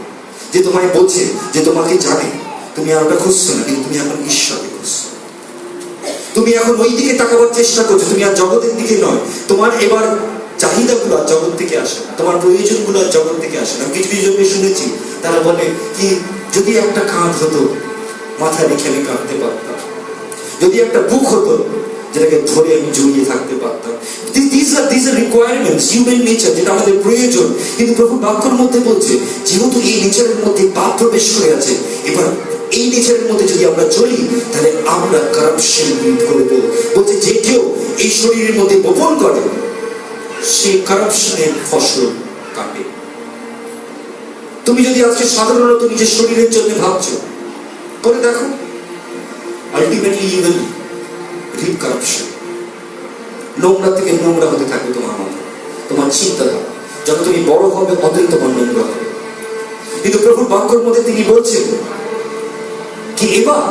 যে তোমায় বোঝে, যে তোমাকে জানে। তুমি আর ওটা খুঁজছো না, কিন্তু তুমি এখন ঈশ্বরকে খুঁজছো। তুমি এখন ওই দিকে তাকাবার চেষ্টা করছো, তুমি আর জগতের দিকে নয়। তোমার এবার চাহিদাগুলো আর জগৎ থেকে আসে না, তোমার প্রয়োজনগুলো আর জগৎ থেকে আসে না। কিছু কিছু জন্য শুনেছি তারা বলে কি যদি একটা কাঁধ হতো মাথায় রেখে আমি কাঁদতে পারতাম, যদি একটা বুক হতো যেটাকে ধরে আমি জড়িয়ে থাকতে পারতাম। These are requirements, human nature, যেটা আমাদের প্রয়োজন। কিন্তু প্রভু বাক্যের মধ্যে বলছে যেহেতু এই নেচারের মধ্যে পাপ প্রবেশ করে আছে, এবার এই নেচারের মধ্যে যদি আমরা চলি তাহলে আমরা কারাপশন বিট করে দেব। বলছে যে কেউ এই শরীরের মধ্যে বপন করে সে কারাপশনের ফসল কাটে। তুমি যদি আজকে সাধারণত নিজের শরীরের জন্য ভাবছো, করে দেখো ultimately you will reap corruption. নোংরা থেকে নোংরা হতে থাকবে তোমার মাথা, তোমার চিন্তাধারা। যত তুমি বড় হবে ততই তোমার নোংরা হবে। কিন্তু প্রভুর বাক্যের মধ্যে তিনি বলছেন কি এবার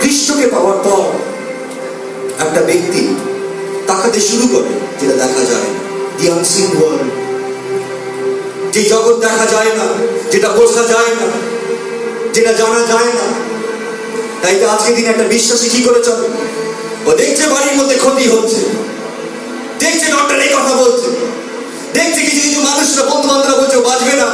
খ্রিস্টকে পাওয়ার পর একটা ব্যক্তি তাকাতে শুরু করে যেটা দেখা যায় না, দি আনসিন ওয়ার্ল্ড, যে জগৎ দেখা যায় না, যেটা বোঝা যায় না, যেটা জানা যায় না। তাই তো আজকে দিন একটা বিশ্বাসী কি করে চলে, ও দেখছে বাড়ির মধ্যে ক্ষতি হচ্ছে, দেখছে ডক্টর এই কথা বলছে, দেখছে কিছু কিছু মানুষরা বন্ধু বান্ধবরা বলছে বাঁচবে না,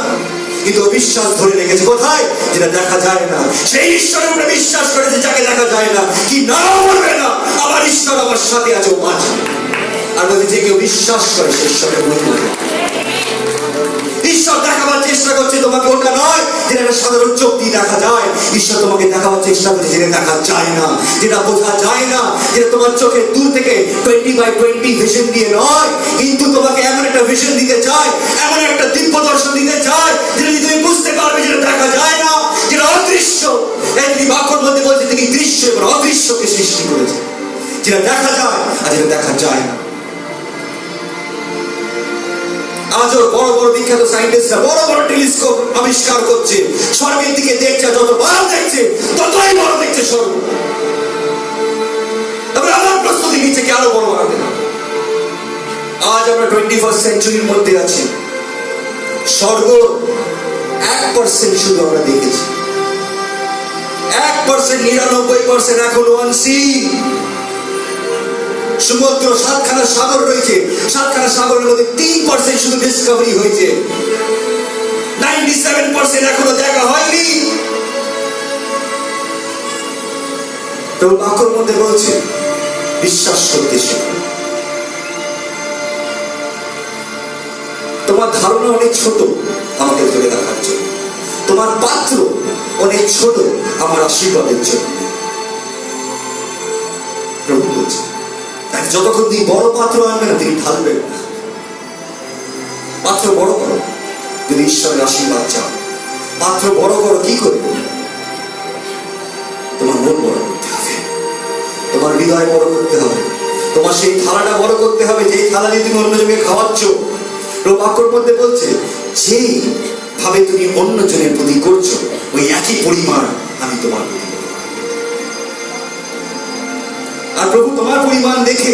কিন্তু বিশ্বাস ধরে রেখেছে কোথায়, যেটা দেখা যায় না। সেই ঈশ্বরের উপরে বিশ্বাস করেছে যাকে দেখা যায় না, কি নাও বলবে না আমার ঈশ্বর আমার সাথে আছে, ও বাঁচবে। আর বলছে যে কেউ বিশ্বাস করে সে ঈশ্বরের বন্ধু। ঈশ্বর দেখাবার চেষ্টা করছে তোমাকে ওটা নয় যেটা সাধারণ চোখ দিয়ে দেখা যায়। ঈশ্বর তোমাকে দেখাবার চেষ্টা করছে যেটা দেখা যায় না, যেটা বোঝা যায় না, যেটা তোমার চোখের দূর থেকে 20/20 ভিশন দিয়ে নয়, কিন্তু তোমাকে এমন একটা ভিশন দিতে চায়, এমন একটা দিব্য দর্শন দিতে চায় যেটা তুমি বুঝতে পারবে যেটা দেখা যায় না, যেটা অদৃশ্য। এই বাক্যের মধ্যে বলছে তিনি দৃশ্য এবং অদৃশ্যকে সৃষ্টি করেছে, যেটা দেখা যায় আর যেটা দেখা যায় না। আজও বড় বড় বিখ্যাত সায়েন্টিস্টরা বড় বড় টেলিস্কোপ আবিষ্কার করছে, স্বর্গের দিকে দেখছে, যত বড় দেখছে ততই বড় দেখছে স্বর্গ। তবে আমার প্রস্তুতি নিচ্ছে কি আরো বড় বানাতে। আজ আমরা 21st সেঞ্চুরির মধ্যে আছি, স্বর্গ 1% শুধু আমরা দেখেছি, 1%, 99% এখনো আনসিন। সমুদ্র 7খানা সাগর রয়েছে, 7খানা সাগরের মধ্যে 3% শুধু ডিসকভারি হয়েছে। 97% এখনো দেখা হয়নি। তোর বাক্যর মধ্যে বলছে বিশ্বাস করতে শেখো। তোমার ধারণা অনেক ছোট আমাকে ধরে রাখার জন্য, তোমার পাত্র অনেক ছোট আমার আশীর্বাদের জন্য। প্রভু বলছে যতক্ষণ তিনি বড় পাত্র আনবে না তিনি ঢালবেন না। পাত্র বড় করো যদি ঈশ্বরের আশীর্বাদ চাও, পাত্র বড় করো কি করে? তোমার মন বড় করতে হবে, তোমার হৃদয় বড় করতে হবে, তোমার সেই থালাটা বড় করতে হবে যেই থালা দিয়ে তুমি অন্যজনকে খাওয়াচ্ছ। বাক্যর মধ্যে বলছে যেই ভাবে তুমি অন্যজনের প্রতি করছো ওই একই পরিমাণ আমি তোমার প্রতি। আর প্রভু তোমার পরিমাণ দেখে,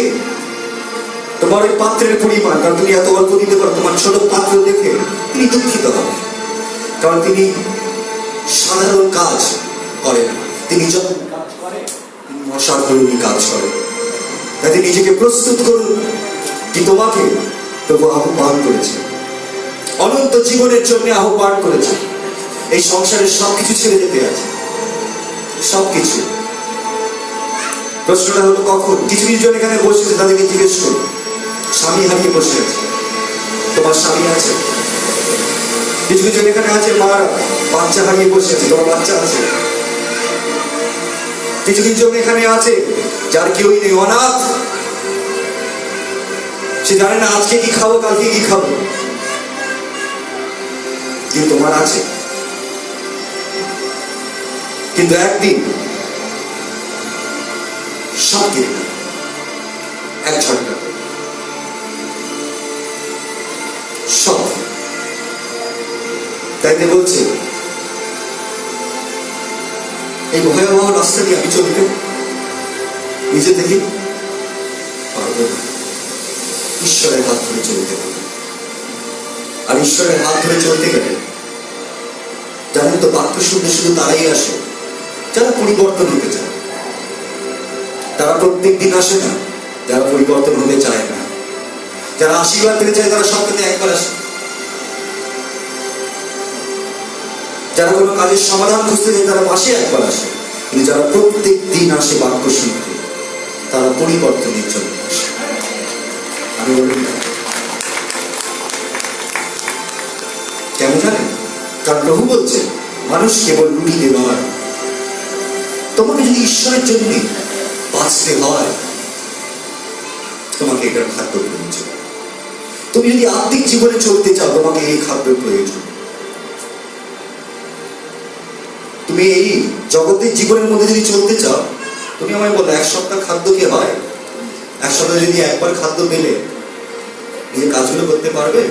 তোমার ওই পাত্রের পরিমাণ, কারণ তুমি এত অল্প দিতে পারো, তোমার ছোট পাত্র দেখে তিনি দুঃখিত হবে। কারণ তিনি সাধারণ কাজ করেন, তিনি যখন কাজ করেন তিনি অসাধারণ কাজ করেন। তাই তিনি নিজেকে প্রস্তুত করুন কি তোমাকে প্রভু আহ্বান করেছে, অনন্ত জীবনের জন্য আহ্বান করেছে। এই সংসারের সবকিছু ছেড়ে যেতে আছে, সবকিছু। প্রশ্নটা হলো কখন? কিছু কিছু জন এখানে বসেছে, তাদেরকে জিজ্ঞেস করুন স্বামী হারিয়ে বসে আছে, তোমার স্বামী আছে। কিছু কিছু এখানে আছে মারা বাচ্চা হারিয়ে বসে আছে, তোমার বাচ্চা আছে। কিছু কিছু জন এখানে আছে যার কেউই নেই, অনাথ, সে জানে না আজকে কি খাবো কালকে কি খাবো, কিন্তু তোমার আছে। কিন্তু একদিন সব কেড়ে নেবে এক ঝটকা, সব। তাইতে বলছে এই ভয়াবহ রাস্তা দিয়ে আমি চলতে নিজে থেকে পারবো না, ঈশ্বরের হাত ধরে চলতে হবে। আর ঈশ্বরের হাত ধরে চলতে গেলে জানেন তো বাক্য শুনতে শুধু তারাই আসে যারা পরিবর্তন হতে চায়। তারা প্রত্যেক দিন আসে না যারা পরিবর্তন হতে চায় না। যারা আশীর্বাদ পেতে চায় তারা সপ্তাহে একবার আসে। যারা কোনো কাজের সমাধান খুঁজতে চায় তারা মাসে একবার আসে। কিন্তু যারা প্রত্যেক দিন আসে বাক্য শুনতে তারা পরিবর্তনের জন্য আসে। আমি বলি কেমন জানেন? কারণ প্রভু বলছে মানুষ কেবল রুটিতে নয়, তোমাকে যদি ঈশ্বরের জন্য বাঁচতে হয় তোমাকে এটার খাদ্য প্রয়োজন। তুমি যদি আত্মিক জীবনে চলতে চাও তোমাকে এই খাদ্য প্রয়োজন। তুমি এই জগতের জীবনের মধ্যে যদি চলতে চাও, তুমি আমায় বলো এক সপ্তাহ খাদ্য কি হয়? এক সপ্তাহে যদি একবার খাদ্য পেলে নিজের কাজগুলো করতে পারবে?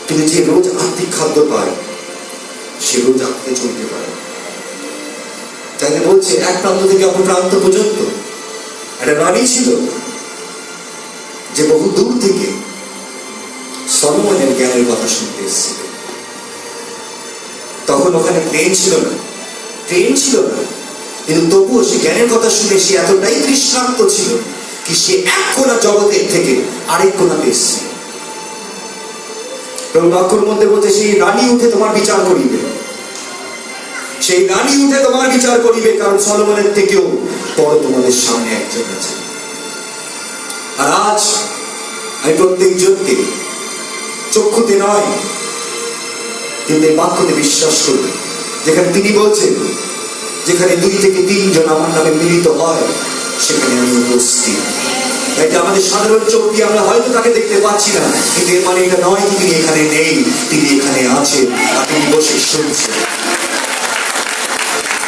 কিন্তু যে রোজ আত্মিক খাদ্য পায় সে রোজ আত্মে চলতে পারে। তাইলে বলছে এক প্রান্ত থেকে অপর প্রান্ত পর্যন্ত একটা রানী ছিল যে বহু দূর থেকে সলোমনের জ্ঞানের কথা শুনতে এসেছিল। তখন ওখানে প্লেন ছিল না, ট্রেন ছিল না, কিন্তু তবুও সে জ্ঞানের কথা শুনে সে এতটাই তৃষ্ণার্ত ছিল কি সে এক কোণা জগতের থেকে আরেক কোণাতে এসেছিল। প্রভু বাক্যের মধ্যে বলছে সেই রানী উঠে তোমার বিচার করিবে, সেই রানী উঠে তোমার বিচার করিবে, কারণ সলোমনের থেকেও বড় তোমাদের সামনে একজন আছে। আর আজ আমি প্রত্যেকজনকে চক্ষুতে নয় কিন্তু এই বাক্যতে বিশ্বাস করবে, যেখানে তিনি বলছেন যেখানে 2 থেকে 3 জন আমার নামে মিলিত হয় সেখানে আমি উপস্থিত। এটা আমাদের সাধারণ চোখ দিয়ে আমরা হয়তো তাকে দেখতে পাচ্ছি না, কিন্তু এর মানে এটা নয় কি তিনি এখানে নেই, তিনি এখানে আছেন আর তিনি বসে শুনছেন।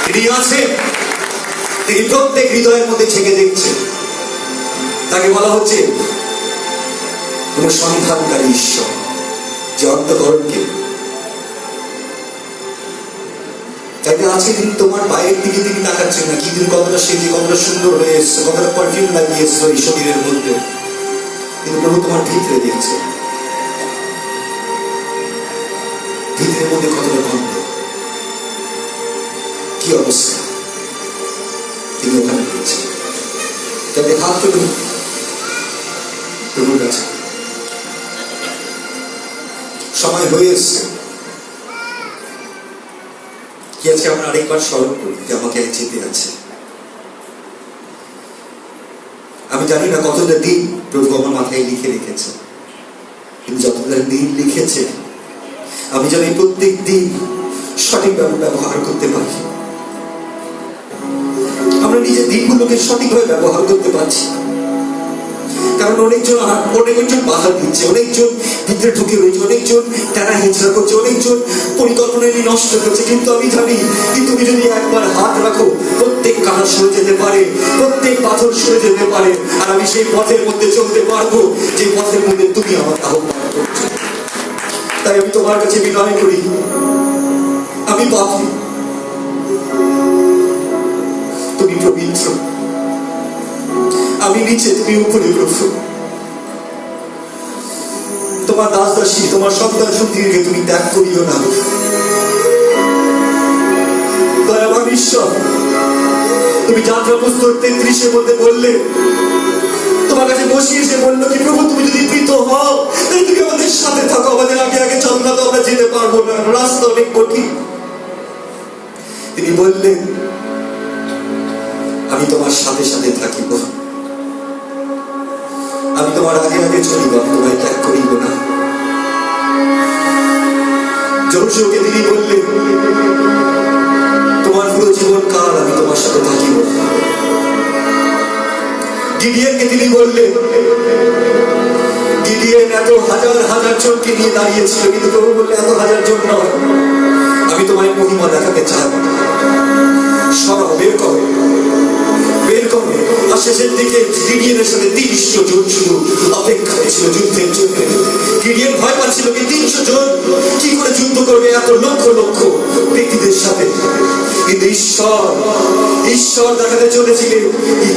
তিনি আছেন, তিনি প্রত্যেক হৃদয়ের মধ্যে ছেকে দেখছেন। তাকে বলা হচ্ছে অনুসন্ধানকারী ঈশ্বর, যে অন্তঃকরণকে। তাইলে আজকে তিনি তোমার বাইরের দিকে তিনি তাকাচ্ছেন না কি তুমি কতটা সেজে কতটা সুন্দর হয়ে এসছো, কতটা পারফিউম লাগিয়ে এসছো এই শরীরের মধ্যে, কিন্তু প্রভু তোমার ভিতরে দেখছে, ভিতরের মধ্যে কতটা গন্ধ, কি অবস্থা তিনি ওখানে পেয়েছেন। যাতে হাত তুলুন প্রভুর কাছে, সময় হয়ে এসছে কি আজকে আমরা আরেকবার স্মরণ করি যে আমাকে এক যেতে আছে। আমি জানি না কতটা দিন প্রভু আমার মাথায় লিখে রেখেছে, কিন্তু যতটা দিন লিখেছে আমি যেন এই প্রত্যেক দিন সঠিকভাবে ব্যবহার করতে পারি। আমরা নিজের দিনগুলোকে সঠিকভাবে ব্যবহার করতে পারছি, কারণ অনেকজন বাধা দিচ্ছে, অনেকজন ভিতরে ঢুকে রয়েছে, অনেকজন টানা হেঁচড়া করছে, অনেকজন পরিকল্পনা নিয়ে নষ্ট করছে। কিন্তু আমি জানি তুমি যদি একবার হাত রাখো প্রত্যেক কাঁটা সরে যেতে পারে, প্রত্যেক পাথর সরে যেতে পারে, আর আমি সেই পথের মধ্যে চলতে পারবো যে পথের মধ্যে তুমি আমার আহ্বান করছো। তাই আমি তোমার কাছে বিনয় করি, আমি পাপী, তুমি পবিত্র, আমি নিচে তুমি উপরে প্রভু। তোমার দাস দাসী তোমার সন্তান সন্তানকে তুমি ত্যাগ করিও না। দয়াবান ঈশ্বর, তুমি যাত্রা পুস্তক 33-এর মধ্যে বললে, তোমার কাছে বসিয়ে এসে বললো কি প্রভু তুমি যদি প্রীত হও তাহলে তুমি আমাদের সাথে থাকো, আমাদের আগে আগে চল না তো আমরা যেতে পারবো না, রাস্তা অনেক কঠিন। তিনি বললেন আমি তোমার সাথে সাথে থাকিব, আমি তোমার আগে আগে চলিব, আমি তোমায় ত্যাগ করিব না। যোশুয়াকে তিনি বললেন তোমার পুরো জীবন কাল আমি তোমার সাথে থাকিব। গিডিয়নকে তিনি বললেন, গিডিয়ন এত হাজার হাজার জনকে নিয়ে দাঁড়িয়েছিল, কিন্তু প্রভু বললেন এত হাজার জন নয়, আমি তোমায় মহিমা দেখাতে চাই। সরাও, বের করো, বের করো। আর শেষের দিকে গিডিয়নের সাথে 300 জন শুধু অপেক্ষায় ছিল যুদ্ধের জন্য। গিডিয়ন ভয় পাচ্ছিল কি 300 জন কি করে যুদ্ধ করবে এত লক্ষ লক্ষ ব্যক্তিদের সাথে। কিন্তু ঈশ্বর দেখাতে চলেছিলেন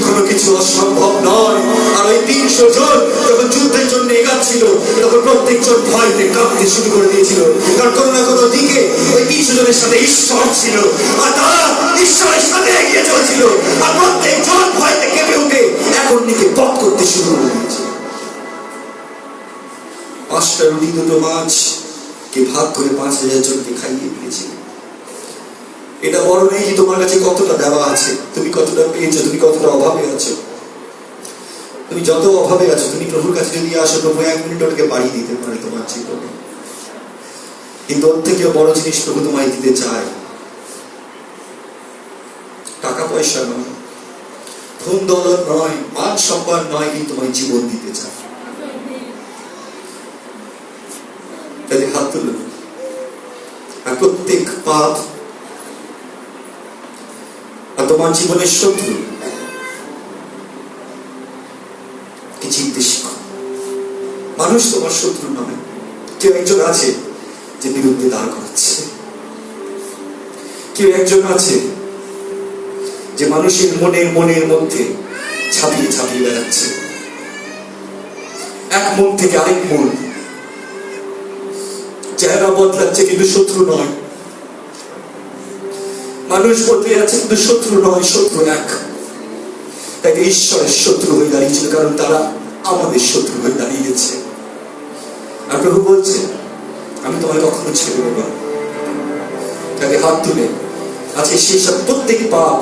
কোনো কিছু অসম্ভব নয়। আর ওই 300 জন যখন যুদ্ধের জন্য এগাচ্ছিল তখন প্রত্যেকজন ভয়তে কাঁপতে শুরু করে দিয়েছিল, কারণ কোনো না কোনো দিকে ওই 300 জনের সাথে ঈশ্বর ছিল, আর তারা ঈশ্বরের সাথে এগিয়ে চলছিল। আর প্রত্যেকজন ভয়তে কেঁপে উঠে এখন দিকে পথ করতে শুরু করে দিয়েছে। 5টা রুটি 2টো মাছ কে ভাগ করে 5000 জনকে খাইয়ে দিয়েছে। এটা বড় নেই যে তোমার কাছে কতটা দেওয়া আছে, তুমি কতটা পেয়েছো, তুমি কতটা অভাবে আছো। তুমি যত অভাবে আছো তুমি প্রভুর কাছে যদি আসো, প্রভু 1 মিনিট ওটাকে বাড়িয়ে দিতে পারে তোমার জীবনে। কিন্তু ওর থেকেও বড় জিনিস প্রভু তোমায় দিতে চায়। টাকা পয়সা নয়, ধন দৌলত নয়, মান সম্মান নয়, কিন্তু তোমায় জীবন দিতে চায়। তাই হাত তুলো। আর প্রত্যেক পাপ আর তোমার জীবনের শত্রু কি চিনতে শিখো। মানুষ তোমার শত্রু নয়, কেউ একজন আছে যে বিরুদ্ধে দাঁড় করাচ্ছে, কেউ একজন আছে যে মানুষের মনের মধ্যে ছাপিয়ে ছাপিয়ে বেড়াচ্ছে, এক মন থেকে আরেক মন চেহারা বদলাচ্ছে, কিন্তু শত্রু নয়। মানুষ বদলে যাচ্ছে কিন্তু শত্রু নয়, শত্রু এক। তাই ঈশ্বরের শত্রু হয়ে দাঁড়িয়েছিল, কারণ তারা আমাদের শত্রু হয়ে দাঁড়িয়েছে। আর প্রভু বলছে আমি তোমায় কখনো ছেড়ে দেব না। তাকে হাত তুলে আজকে সেই সব প্রত্যেক পাপ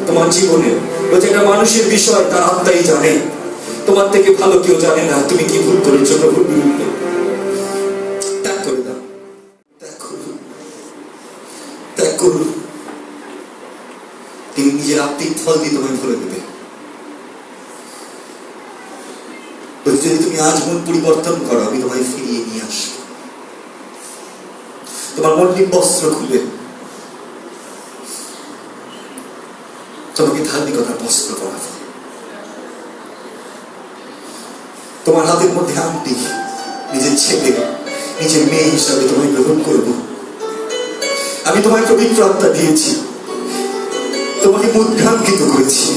তোমার জীবনে, বলছে এটা মানুষের বিষয়, তার আত্মাই জানে, তোমার থেকে ভালো কেউ জানে না তুমি কি ভুল করেছো। প্রভুর বিরুদ্ধে ত্যাগ করে দাও, ত্যাগ করুন, ত্যাগ করুন। তিনি নিজের আত্মিক ফল দিয়ে তোমায় ভরে দেবে। যদি তুমি আজ মন পরিবর্তন করো, আমি তোমায় ফিরিয়ে নিয়ে আসবো। তোমার মৌলিক বস্ত্র খুলে তোমাকে ধার্মিকতার বস্ত্র পরাবো। তোমার হাতের মধ্যে আংটি, নিজের ছেলে নিজের মেয়ে হিসাবে তোমায় গ্রহণ করবো। আমি তোমায় পবিত্র আত্মা দিয়েছি, তোমাকে মুদ্রাঙ্কিত করেছি।